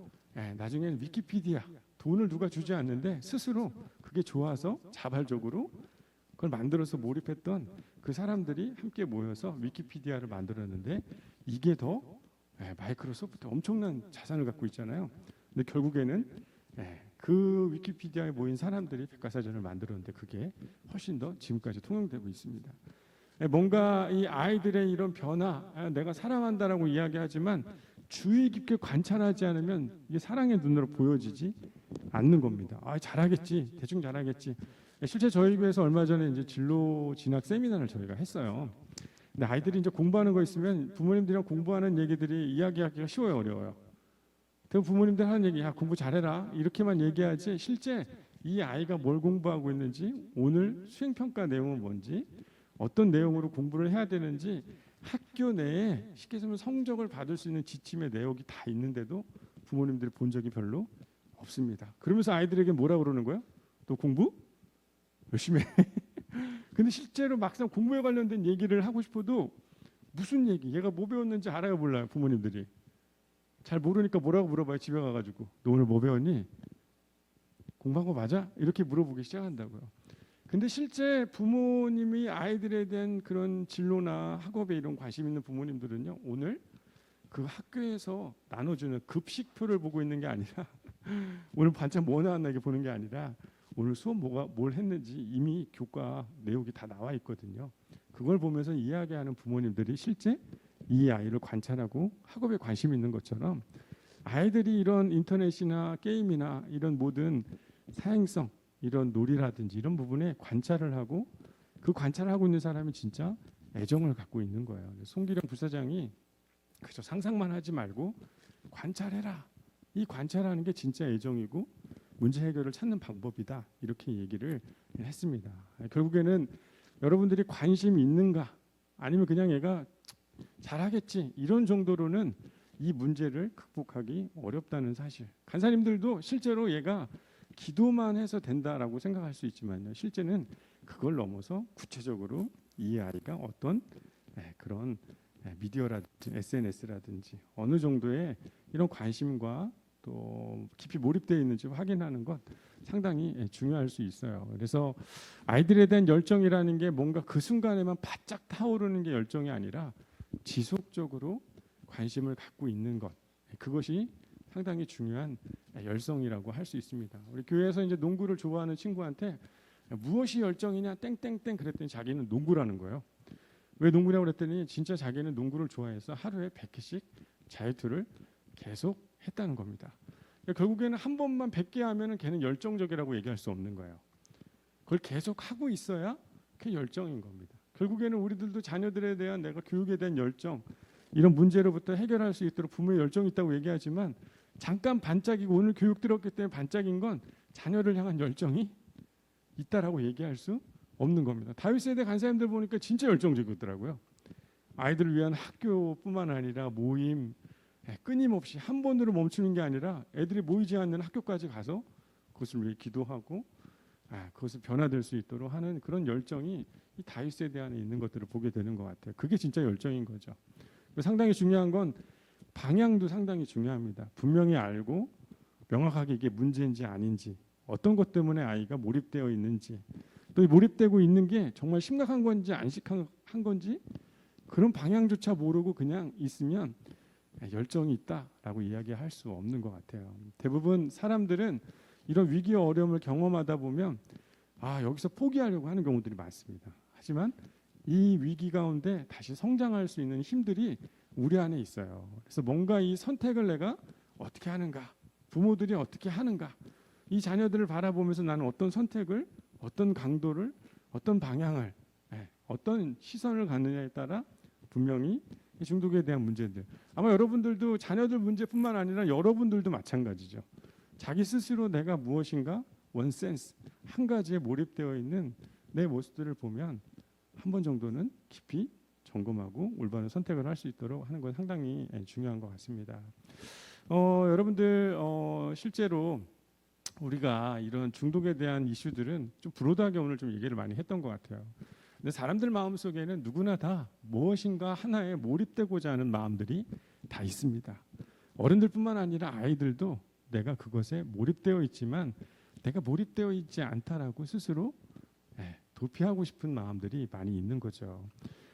나중에는 위키피디아 돈을 누가 주지 않는데 스스로 그게 좋아서 자발적으로 그걸 만들어서 몰입했던 그 사람들이 함께 모여서 위키피디아를 만들었는데 이게 더 마이크로소프트 엄청난 자산을 갖고 있잖아요. 근데 결국에는 그 위키피디아에 모인 사람들이 백과사전을 만들었는데 그게 훨씬 더 지금까지 통용되고 있습니다. 뭔가 이 아이들의 이런 변화, 내가 사랑한다라고 이야기하지만 주의 깊게 관찰하지 않으면 이게 사랑의 눈으로 보여지지 않는 겁니다. 잘하겠지, 대충 잘하겠지. 실제 저희 교회에서 얼마 전에 이제 진로 진학 세미나를 저희가 했어요. 근데 아이들이 이제 공부하는 거 있으면 부모님들이랑 공부하는 얘기들이 이야기하기가 쉬워요, 어려워요. 대부분 부모님들 하는 얘기, 야 공부 잘해라 이렇게만 얘기하지 실제 이 아이가 뭘 공부하고 있는지, 오늘 수행평가 내용은 뭔지, 어떤 내용으로 공부를 해야 되는지 학교 내에 쉽게 말하면 성적을 받을 수 있는 지침의 내용이 다 있는데도 부모님들이 본 적이 별로 없습니다. 그러면서 아이들에게 뭐라 그러는 거예요? 또 공부? 열심히 해. 근데 실제로 막상 공부에 관련된 얘기를 하고 싶어도 무슨 얘기, 얘가 뭐 배웠는지 알아요 몰라요 부모님들이. 잘 모르니까 뭐라고 물어봐요. 집에 가가지고 너 오늘 뭐 배웠니? 공부한 거 맞아? 이렇게 물어보기 시작한다고요. 근데 실제 부모님이 아이들에 대한 그런 진로나 학업에 이런 관심 있는 부모님들은요, 오늘 그 학교에서 나눠주는 급식표를 보고 있는 게 아니라 오늘 반찬 뭐 나왔나 이게 보는 게 아니라 오늘 수업 뭘 했는지 이미 교과 내용이 다 나와 있거든요. 그걸 보면서 이야기하는 부모님들이 실제 이 아이를 관찰하고 학업에 관심 있는 것처럼 아이들이 이런 인터넷이나 게임이나 이런 모든 사행성, 이런 놀이라든지 이런 부분에 관찰을 하고 그 관찰을 하고 있는 사람이 진짜 애정을 갖고 있는 거예요. 송기령 부사장이 그저 상상만 하지 말고 관찰해라. 이 관찰하는 게 진짜 애정이고 문제 해결을 찾는 방법이다. 이렇게 얘기를 했습니다. 결국에는 여러분들이 관심이 있는가 아니면 그냥 얘가 잘하겠지 이런 정도로는 이 문제를 극복하기 어렵다는 사실. 간사님들도 실제로 얘가 기도만 해서 된다라고 생각할 수 있지만요. 실제는 그걸 넘어서 구체적으로 이 아이가 어떤 그런 미디어라든지 SNS라든지 어느 정도의 이런 관심과 또 깊이 몰입되어 있는지 확인하는 것 상당히 중요할 수 있어요. 그래서 아이들에 대한 열정이라는 게 뭔가 그 순간에만 바짝 타오르는 게 열정이 아니라 지속적으로 관심을 갖고 있는 것, 그것이 상당히 중요한 열성이라고 할 수 있습니다. 우리 교회에서 이제 농구를 좋아하는 친구한테 무엇이 열정이냐 땡땡땡 그랬더니 자기는 농구라는 거예요. 왜 농구냐고 그랬더니 진짜 자기는 농구를 좋아해서 하루에 100개씩 자유투를 계속 했다는 겁니다. 결국에는 한 번만 100개 하면은 걔는 열정적이라고 얘기할 수 없는 거예요. 그걸 계속 하고 있어야 그게 열정인 겁니다. 결국에는 우리들도 자녀들에 대한 내가 교육에 대한 열정, 이런 문제로부터 해결할 수 있도록 부모의 열정이 있다고 얘기하지만 잠깐 반짝이고 오늘 교육 들었기 때문에 반짝인 건 자녀를 향한 열정이 있다라고 얘기할 수 없는 겁니다. 다윗 세대 간사님들 보니까 진짜 열정적이더라고요. 아이들을 위한 학교뿐만 아니라 모임, 끊임없이 한 번으로 멈추는 게 아니라 애들이 모이지 않는 학교까지 가서 그것을 위해 기도하고 그것을 변화될 수 있도록 하는 그런 열정이 이 다윗 세대 안에 있는 것들을 보게 되는 것 같아요. 그게 진짜 열정인 거죠. 상당히 중요한 건 방향도 상당히 중요합니다. 분명히 알고 명확하게 이게 문제인지 아닌지, 어떤 것 때문에 아이가 몰입되어 있는지, 또 몰입되고 있는 게 정말 심각한 건지 안 심각한 건지 그런 방향조차 모르고 그냥 있으면 열정이 있다라고 이야기할 수 없는 것 같아요. 대부분 사람들은 이런 위기와 어려움을 경험하다 보면 여기서 포기하려고 하는 경우들이 많습니다. 하지만 이 위기 가운데 다시 성장할 수 있는 힘들이 우리 안에 있어요. 그래서 뭔가 이 선택을 내가 어떻게 하는가, 부모들이 어떻게 하는가, 이 자녀들을 바라보면서 나는 어떤 선택을, 어떤 강도를, 어떤 방향을, 어떤 시선을 갖느냐에 따라 분명히 이 중독에 대한 문제들, 아마 여러분들도 자녀들 문제뿐만 아니라 여러분들도 마찬가지죠. 자기 스스로 내가 무엇인가 원센스, 한 가지에 몰입되어 있는 내 모습들을 보면 한 번 정도는 깊이 점검하고 올바른 선택을 할 수 있도록 하는 건 상당히 중요한 것 같습니다. 여러분들 실제로 우리가 이런 중독에 대한 이슈들은 좀 브로드하게 오늘 좀 얘기를 많이 했던 것 같아요. 근데 사람들 마음속에는 누구나 다 무엇인가 하나에 몰입되고자 하는 마음들이 다 있습니다. 어른들뿐만 아니라 아이들도 내가 그것에 몰입되어 있지만 내가 몰입되어 있지 않다라고 스스로 도피하고 싶은 마음들이 많이 있는 거죠.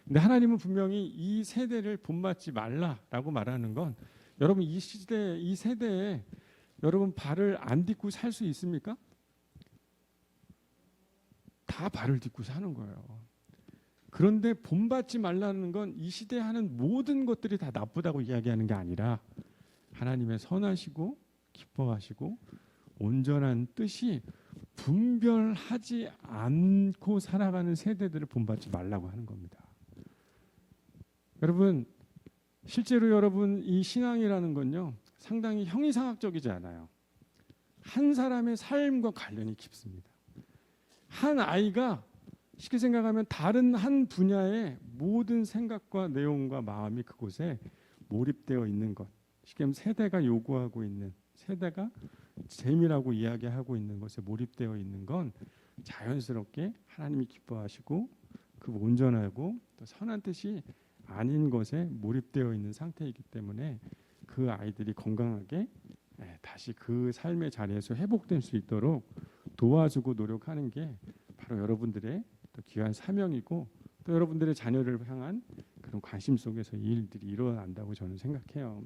근데 하나님은 분명히 이 세대를 본받지 말라라고 말하는 건 여러분 이 시대, 이 세대에 여러분 발을 안 딛고 살 수 있습니까? 다 발을 딛고 사는 거예요. 그런데 본받지 말라는 건 이 시대에 하는 모든 것들이 다 나쁘다고 이야기하는 게 아니라 하나님의 선하시고 기뻐하시고 온전한 뜻이 분별하지 않고 살아가는 세대들을 본받지 말라고 하는 겁니다. 여러분 실제로 여러분 이 신앙이라는 건요 상당히 형이상학적이지 않아요. 한 사람의 삶과 관련이 깊습니다. 한 아이가 쉽게 생각하면 다른 한 분야의 모든 생각과 내용과 마음이 그곳에 몰입되어 있는 것, 쉽게 말하면 세대가 요구하고 있는, 세대가 재미라고 이야기하고 있는 것에 몰입되어 있는 건 자연스럽게 하나님이 기뻐하시고 그 온전하고 또 선한 뜻이 아닌 것에 몰입되어 있는 상태이기 때문에 그 아이들이 건강하게 다시 그 삶의 자리에서 회복될 수 있도록 도와주고 노력하는 게 바로 여러분들의 또 귀한 사명이고 또 여러분들의 자녀를 향한 그런 관심 속에서 이 일들이 일어난다고 저는 생각해요.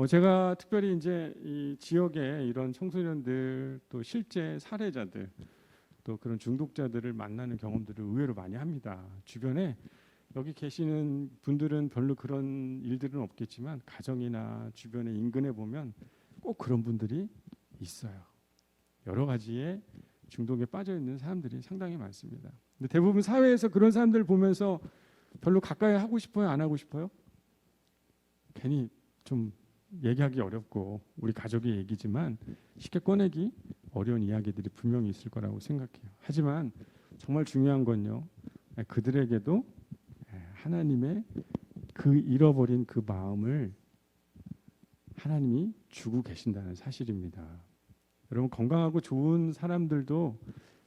제가 특별히 이제 이 지역에 이런 청소년들 또 실제 사례자들 또 그런 중독자들을 만나는 경험들을 의외로 많이 합니다. 주변에 여기 계시는 분들은 별로 그런 일들은 없겠지만 가정이나 주변의 인근에 보면 꼭 그런 분들이 있어요. 여러 가지의 중독에 빠져 있는 사람들이 상당히 많습니다. 근데 대부분 사회에서 그런 사람들을 보면서 별로 가까이 하고 싶어요, 안 하고 싶어요? 괜히 좀 얘기하기 어렵고 우리 가족의 얘기지만 쉽게 꺼내기 어려운 이야기들이 분명히 있을 거라고 생각해요. 하지만 정말 중요한 건요, 그들에게도 하나님의 그 잃어버린 그 마음을 하나님이 주고 계신다는 사실입니다. 여러분 건강하고 좋은 사람들도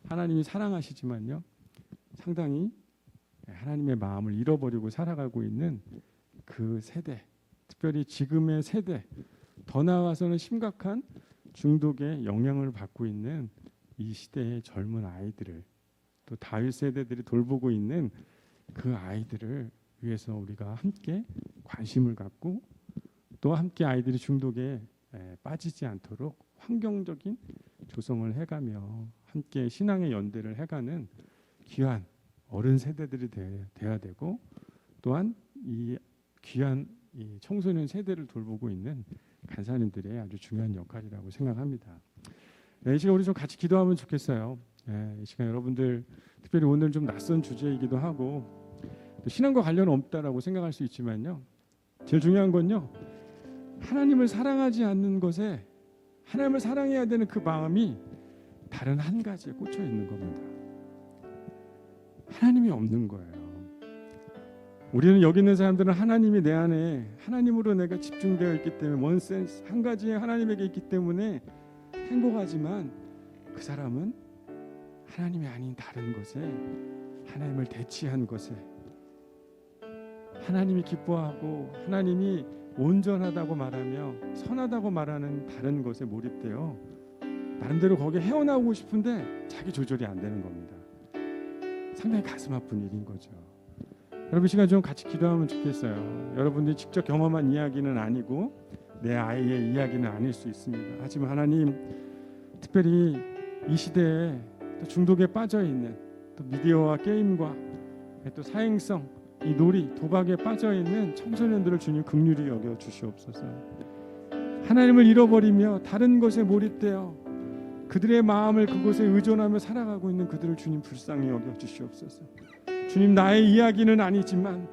하나님이 사랑하시지만요, 상당히 하나님의 마음을 잃어버리고 살아가고 있는 그 세대, 특별히 지금의 세대, 더 나아가서는 심각한 중독의 영향을 받고 있는 이 시대의 젊은 아이들을, 또 다윗 세대들이 돌보고 있는 그 아이들을 위해서 우리가 함께 관심을 갖고 또 함께 아이들이 중독에 빠지지 않도록 환경적인 조성을 해가며 함께 신앙의 연대를 해가는 귀한 어른 세대들이 돼야 되고, 또한 이 귀한 이 청소년 세대를 돌보고 있는 간사님들의 아주 중요한 역할이라고 생각합니다. 이 시간 우리 좀 같이 기도하면 좋겠어요. 이 시간 여러분들 특별히 오늘 좀 낯선 주제이기도 하고 또 신앙과 관련 없다라고 생각할 수 있지만요, 제일 중요한 건요, 하나님을 사랑하지 않는 것에 하나님을 사랑해야 되는 그 마음이 다른 한 가지에 꽂혀 있는 겁니다. 하나님이 없는 거예요. 우리는 여기 있는 사람들은 하나님이 내 안에 하나님으로 내가 집중되어 있기 때문에 원센스 한 가지에 하나님에게 있기 때문에 행복하지만, 그 사람은 하나님이 아닌 다른 것에, 하나님을 대치한 것에, 하나님이 기뻐하고 하나님이 온전하다고 말하며 선하다고 말하는 다른 것에 몰입되어 나름대로 거기에 헤어나오고 싶은데 자기 조절이 안 되는 겁니다. 상당히 가슴 아픈 일인 거죠. 여러분 시간 좀 같이 기도하면 좋겠어요. 여러분들이 직접 경험한 이야기는 아니고 내 아이의 이야기는 아닐 수 있습니다. 하지만 하나님, 특별히 이 시대에 또 중독에 빠져 있는, 또 미디어와 게임과 또 사행성, 이 놀이, 도박에 빠져 있는 청소년들을 주님 긍휼히 여겨 주시옵소서. 하나님을 잃어버리며 다른 것에 몰입되어 그들의 마음을 그곳에 의존하며 살아가고 있는 그들을 주님 불쌍히 여겨 주시옵소서. 주님, 나의 이야기는 아니지만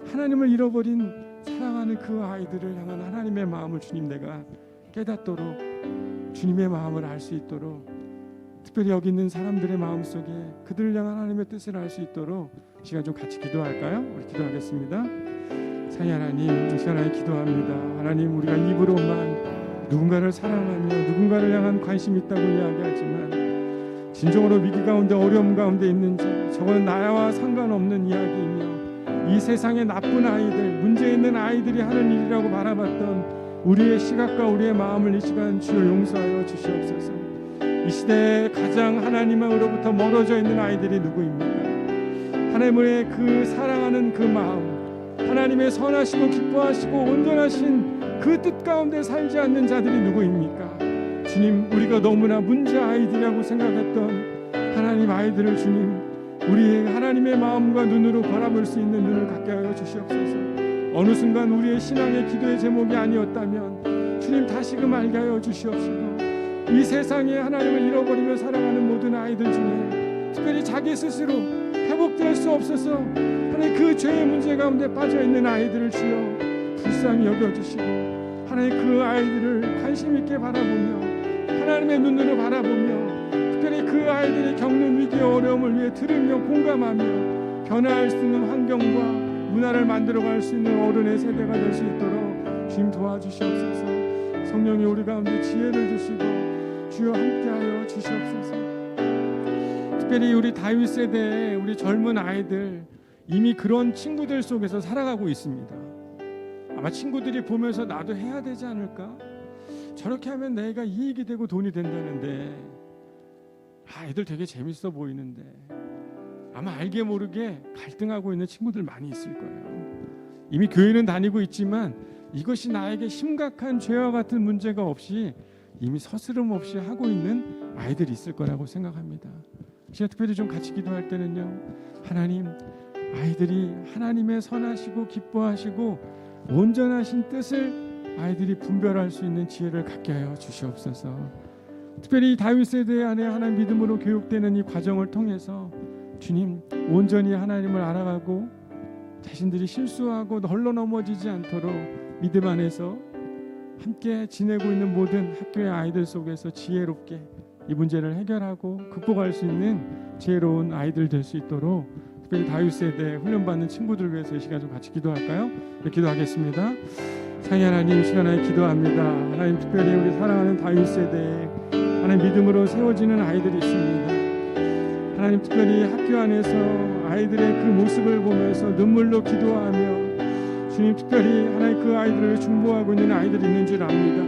하나님을 잃어버린 사랑하는 그 아이들을 향한 하나님의 마음을 주님 내가 깨닫도록, 주님의 마음을 알 수 있도록, 특별히 여기 있는 사람들의 마음속에 그들을 향한 하나님의 뜻을 알 수 있도록 시간 좀 같이 기도할까요? 우리 기도하겠습니다. 사랑의 하나님, 이 시간에 기도합니다. 하나님, 우리가 입으로만 누군가를 사랑하며 누군가를 향한 관심이 있다고 이야기하지만 진정으로 위기 가운데 어려움 가운데 있는 자, 저거는 나와 상관없는 이야기이며 이 세상의 나쁜 아이들, 문제 있는 아이들이 하는 일이라고 바라봤던 우리의 시각과 우리의 마음을 이 시간 주여 용서하여 주시옵소서. 이 시대에 가장 하나님으로부터 멀어져 있는 아이들이 누구입니까? 하나님의 그 사랑하는 그 마음, 하나님의 선하시고 기뻐하시고 온전하신 그 뜻 가운데 살지 않는 자들이 누구입니까? 주님, 우리가 너무나 문제 아이들이라고 생각했던 하나님 아이들을 주님, 우리의 하나님의 마음과 눈으로 바라볼 수 있는 눈을 갖게 하여 주시옵소서. 어느 순간 우리의 신앙의 기도의 제목이 아니었다면 주님 다시금 알게 하여 주시옵시고, 이 세상에 하나님을 잃어버리며 살아가는 모든 아이들 중에 특별히 자기 스스로 회복될 수 없어서 하나님 그 죄의 문제 가운데 빠져있는 아이들을 주여 불쌍히 여겨주시고, 하나님 그 아이들을 관심 있게 바라보며 하나님의 눈으로 바라보며 특별히 그 아이들이 겪는 위기와 어려움을 위해 들으며 공감하며 변화할 수 있는 환경과 문화를 만들어갈 수 있는 어른의 세대가 될 수 있도록 주님 도와주시옵소서. 성령이 우리 가운데 지혜를 주시고 주여 함께하여 주시옵소서. 특별히 우리 다윗 세대의 우리 젊은 아이들, 이미 그런 친구들 속에서 살아가고 있습니다. 아마 친구들이 보면서 나도 해야 되지 않을까? 저렇게 하면 내가 이익이 되고 돈이 된다는데, 애들 되게 재밌어 보이는데, 아마 알게 모르게 갈등하고 있는 친구들 많이 있을 거예요. 이미 교회는 다니고 있지만 이것이 나에게 심각한 죄와 같은 문제가 없이 이미 서스름 없이 하고 있는 아이들이 있을 거라고 생각합니다. 제가 특별히 좀 같이 기도할 때는요, 하나님, 아이들이 하나님의 선하시고 기뻐하시고 온전하신 뜻을 아이들이 분별할 수 있는 지혜를 갖게 하여 주시옵소서. 특별히 다윗 세대 안에 하나님 믿음으로 교육되는 이 과정을 통해서 주님, 온전히 하나님을 알아가고 자신들이 실수하고 헐러 넘어지지 않도록 믿음 안에서 함께 지내고 있는 모든 학교의 아이들 속에서 지혜롭게 이 문제를 해결하고 극복할 수 있는 지혜로운 아이들 될 수 있도록 특별히 다윗 세대 훈련받는 친구들 위해서 이 시간 좀 같이 기도할까요? 네, 기도하겠습니다. 사랑의 하나님, 이 시간에 기도합니다. 하나님, 특별히 우리 사랑하는 다윗 세대 하나님 믿음으로 세워지는 아이들이 있습니다. 하나님 특별히 학교 안에서 아이들의 그 모습을 보면서 눈물로 기도하며 주님 특별히 하나님 그 아이들을 중보하고 있는 아이들이 있는 줄 압니다.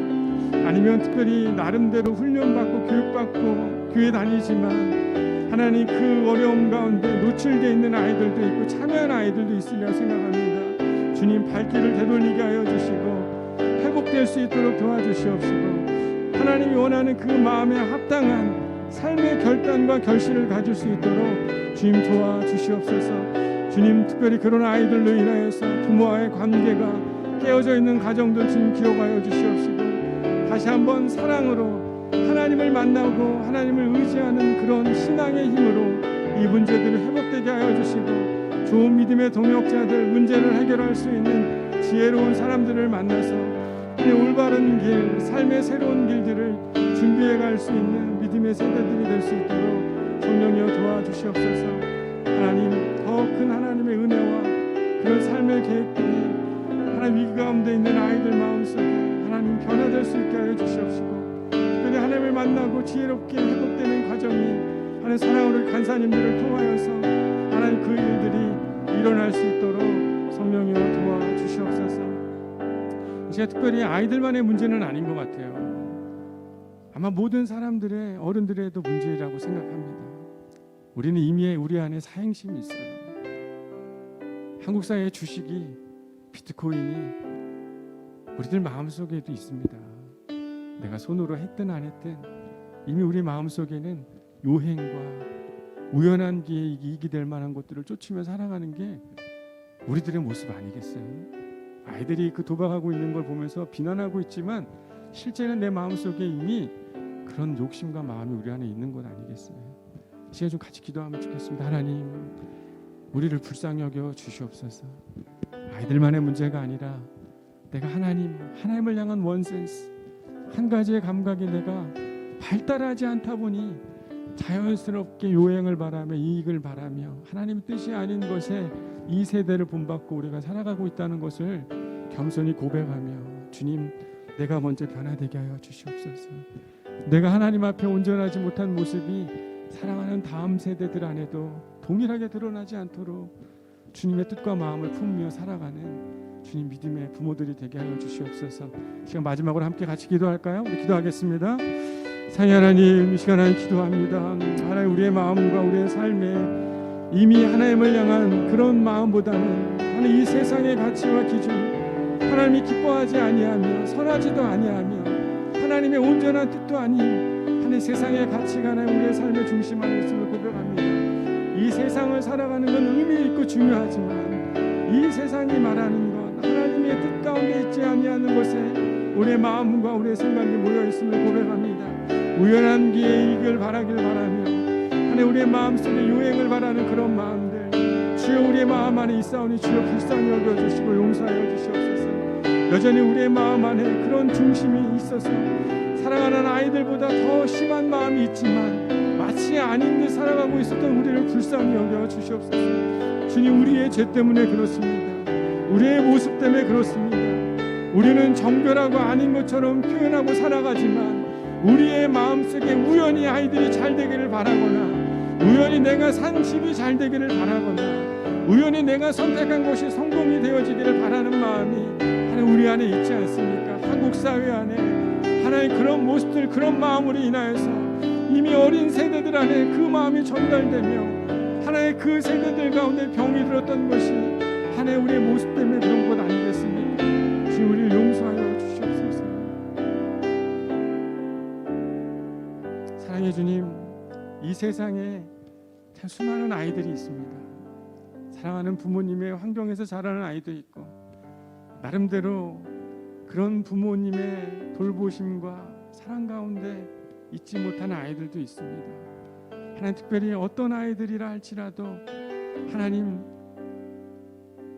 아니면 특별히 나름대로 훈련받고 교육받고 교회 다니지만 하나님 그 어려움 가운데 노출되어 있는 아이들도 있고 참여한 아이들도 있으리라 생각합니다. 주님 발길을 되돌리게 하여 주시고 회복될 수 있도록 도와주시옵시고 하나님이 원하는 그 마음에 합당한 삶의 결단과 결실을 가질 수 있도록 주님 도와주시옵소서. 주님 특별히 그런 아이들로 인하여서 부모와의 관계가 깨어져 있는 가정들 주님 기억하여 주시옵시고 다시 한번 사랑으로 하나님을 만나고 하나님을 의지하는 그런 신앙의 힘으로 이 문제들을 회복되게 하여 주시고 좋은 믿음의 동역자들 문제를 해결할 수 있는 지혜로운 사람들을 만나서 올바른 길 삶의 새로운 길들을 준비해 갈 수 있는 믿음의 세대들이 될 수 있도록 성령이여 도와주시옵소서. 하나님 더 큰 하나님의 은혜와 그런 삶의 계획들이 하나님 위기 가운데 있는 아이들 마음속에 하나님 변화될 수 있게 하여 주시옵시고 특별히 하나님을 만나고 지혜롭게 회복되는 과정이 하나님 사랑으로 간사님들을 통하여서 하나님 그 일들이 일어날 수 있도록 성령이여 도와주시옵소서. 제가 특별히 아이들만의 문제는 아닌 것 같아요. 아마 모든 사람들의 어른들의도 문제라고 생각합니다. 우리는 이미 우리 안에 사행심이 있어요. 한국 사회의 주식이 비트코인이 우리들 마음속에도 있습니다. 내가 손으로 했든 안 했든 이미 우리 마음속에는 요행과 우연한 기회에 이익이 될 만한 것들을 쫓으며 살아가는 게 우리들의 모습 아니겠어요? 아이들이 그 도박하고 있는 걸 보면서 비난하고 있지만 실제는 내 마음속에 이미 그런 욕심과 마음이 우리 안에 있는 것 아니겠어요? 시간 좀 같이 기도하면 좋겠습니다. 하나님 우리를 불쌍히 여겨 주시옵소서. 아이들만의 문제가 아니라 내가 하나님을 향한 원센스 한 가지의 감각이 내가 발달하지 않다 보니 자연스럽게 요행을 바라며 이익을 바라며 하나님 뜻이 아닌 것에 이 세대를 본받고 우리가 살아가고 있다는 것을 겸손히 고백하며 주님 내가 먼저 변화되게 하여 주시옵소서. 내가 하나님 앞에 온전하지 못한 모습이 사랑하는 다음 세대들 안에도 동일하게 드러나지 않도록 주님의 뜻과 마음을 품으며 살아가는 주님 믿음의 부모들이 되게 하여 주시옵소서. 시간 마지막으로 함께 같이 기도할까요? 우리 기도하겠습니다. 사랑의 하나님 이 시간 하나님 기도합니다. 하나님 우리의 마음과 우리의 삶에 이미 하나님을 향한 그런 마음보다는 하나님 이 세상의 가치와 기준 하나님이 기뻐하지 아니하며 선하지도 아니하며 하나님의 온전한 뜻도 아닌 하나님 세상의 가치가 하나님 우리의 삶의 중심 안에 있음을 고백합니다. 이 세상을 살아가는 건 의미 있고 중요하지만 이 세상이 말하는 것 하나님의 뜻 가운데 있지 아니하는 것에 우리의 마음과 우리의 생각이 모여 있음을 고백합니다. 우연한 기회에 이익을 바라길 바라며 하나님 우리의 마음속에 요행을 바라는 그런 마음들 주여 우리의 마음 안에 있사오니 주여 불쌍히 여겨주시고 용서하여 주시옵소서. 여전히 우리의 마음 안에 그런 중심이 있어서 사랑하는 아이들보다 더 심한 마음이 있지만 마치 아닌 듯 살아가고 있었던 우리를 불쌍히 여겨 주시옵소서. 주님 우리의 죄 때문에 그렇습니다. 우리의 모습 때문에 그렇습니다. 우리는 정결하고 아닌 것처럼 표현하고 살아가지만 우리의 마음속에 우연히 아이들이 잘 되기를 바라거나 우연히 내가 산 집이 잘 되기를 바라거나 우연히 내가 선택한 것이 성공이 되어지기를 바라는 마음이 하나님 우리 안에 있지 않습니까? 한국 사회 안에 하나님 그런 모습들 그런 마음으로 인하여서 이미 어린 세대들 안에 그 마음이 전달되며 하나님 그 세대들 가운데 병이 들었던 것이 하나님 우리의 모습 때문에 그런 것 아니겠습니까? 주님 우리를 용서하여 주시옵소서. 사랑의 주님 이 세상에 참 수많은 아이들이 있습니다. 사랑하는 부모님의 환경에서 자라는 아이도 있고 나름대로 그런 부모님의 돌보심과 사랑 가운데 잊지 못하는 아이들도 있습니다. 하나님 특별히 어떤 아이들이라 할지라도 하나님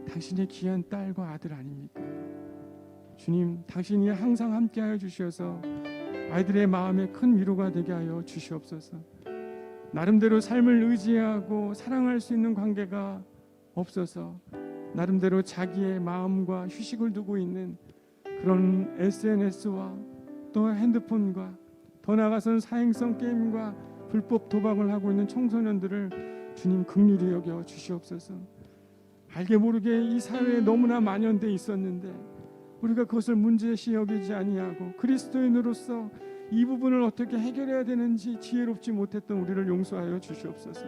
당신의 귀한 딸과 아들 아닙니까? 주님 당신이 항상 함께하여 주셔서 아이들의 마음에 큰 위로가 되게 하여 주시옵소서. 나름대로 삶을 의지하고 사랑할 수 있는 관계가 없어서 나름대로 자기의 마음과 휴식을 두고 있는 그런 SNS와 또 핸드폰과 더 나아가서는 사행성 게임과 불법 도박을 하고 있는 청소년들을 주님 긍휼히 여겨 주시옵소서. 알게 모르게 이 사회에 너무나 만연돼 있었는데 우리가 그것을 문제시 여기지 아니하고 그리스도인으로서 이 부분을 어떻게 해결해야 되는지 지혜롭지 못했던 우리를 용서하여 주시옵소서.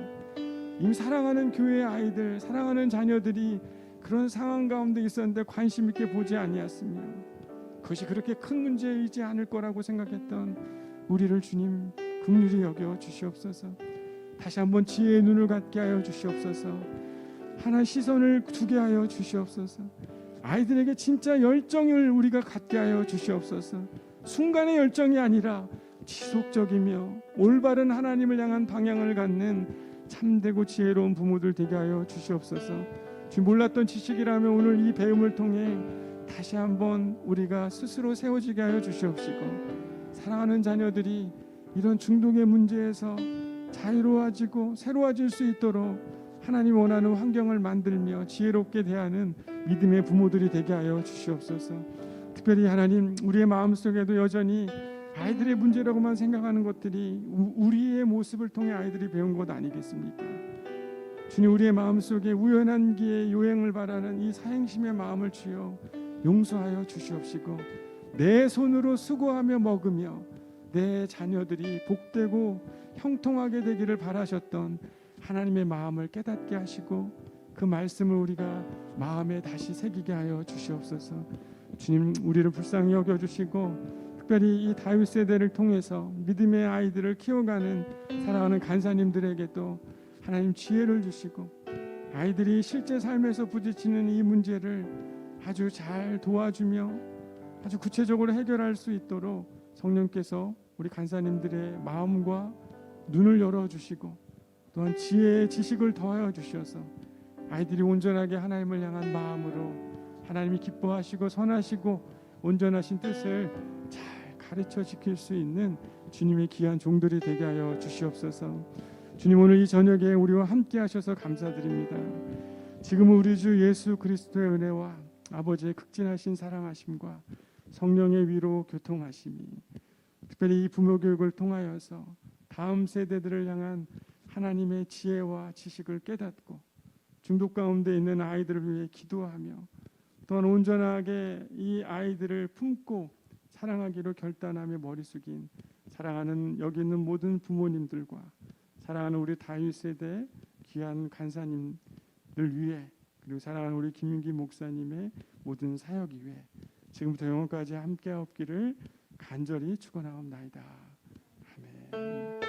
이미 사랑하는 교회의 아이들, 사랑하는 자녀들이 그런 상황 가운데 있었는데 관심 있게 보지 아니했으며 그것이 그렇게 큰 문제이지 않을 거라고 생각했던 우리를 주님 긍휼히 여겨 주시옵소서. 다시 한번 지혜의 눈을 갖게 하여 주시옵소서. 하나의 시선을 두게 하여 주시옵소서. 아이들에게 진짜 열정을 우리가 갖게 하여 주시옵소서. 순간의 열정이 아니라 지속적이며 올바른 하나님을 향한 방향을 갖는 참되고 지혜로운 부모들 되게 하여 주시옵소서. 지금 몰랐던 지식이라면 오늘 이 배움을 통해 다시 한번 우리가 스스로 세워지게 하여 주시옵시고 사랑하는 자녀들이 이런 중독의 문제에서 자유로워지고 새로워질 수 있도록 하나님 원하는 환경을 만들며 지혜롭게 대하는 믿음의 부모들이 되게 하여 주시옵소서. 특별히 하나님 우리의 마음속에도 여전히 아이들의 문제라고만 생각하는 것들이 우리의 모습을 통해 아이들이 배운 것 아니겠습니까? 주님 우리의 마음속에 우연한 기에 요행을 바라는 이 사행심의 마음을 주여 용서하여 주시옵시고 내 손으로 수고하며 먹으며 내 자녀들이 복되고 형통하게 되기를 바라셨던 하나님의 마음을 깨닫게 하시고 그 말씀을 우리가 마음에 다시 새기게 하여 주시옵소서. 주님 우리를 불쌍히 여겨주시고 특별히 이 다윗 세대를 통해서 믿음의 아이들을 키워가는 사랑하는 간사님들에게도 하나님 지혜를 주시고 아이들이 실제 삶에서 부딪히는 이 문제를 아주 잘 도와주며 아주 구체적으로 해결할 수 있도록 성령께서 우리 간사님들의 마음과 눈을 열어주시고 또한 지혜의 지식을 더하여 주셔서 아이들이 온전하게 하나님을 향한 마음으로 하나님이 기뻐하시고 선하시고 온전하신 뜻을 잘 가르쳐 지킬 수 있는 주님의 귀한 종들이 되게 하여 주시옵소서. 주님 오늘 이 저녁에 우리와 함께 하셔서 감사드립니다. 지금은 우리 주 예수 그리스도의 은혜와 아버지의 극진하신 사랑하심과 성령의 위로 교통하심이 특별히 이 부모 교육을 통하여서 다음 세대들을 향한 하나님의 지혜와 지식을 깨닫고 중독 가운데 있는 아이들을 위해 기도하며 또한 온전하게 이 아이들을 품고 사랑하기로 결단하며 머리 숙인 사랑하는 여기 있는 모든 부모님들과 사랑하는 우리 다윗 세대 귀한 간사님들 위해 그리고 사랑하는 우리 김윤기 목사님의 모든 사역 위해 지금부터 영원까지 함께하옵기를 간절히 축원하옵나이다. 아멘.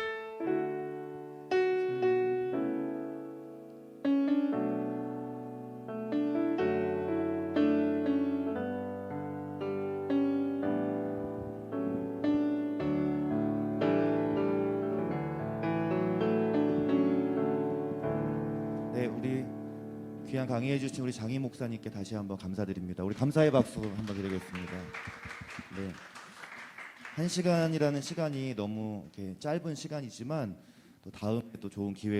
네, 우리 귀한 강의해 주신 우리 장희 목사님께 다시 한번 감사드립니다. 우리 감사의 박수 한번 드리겠습니다. 네. 1시간이라는 시간이 너무 이렇게 짧은 시간이지만 또 다음에 또 좋은 기회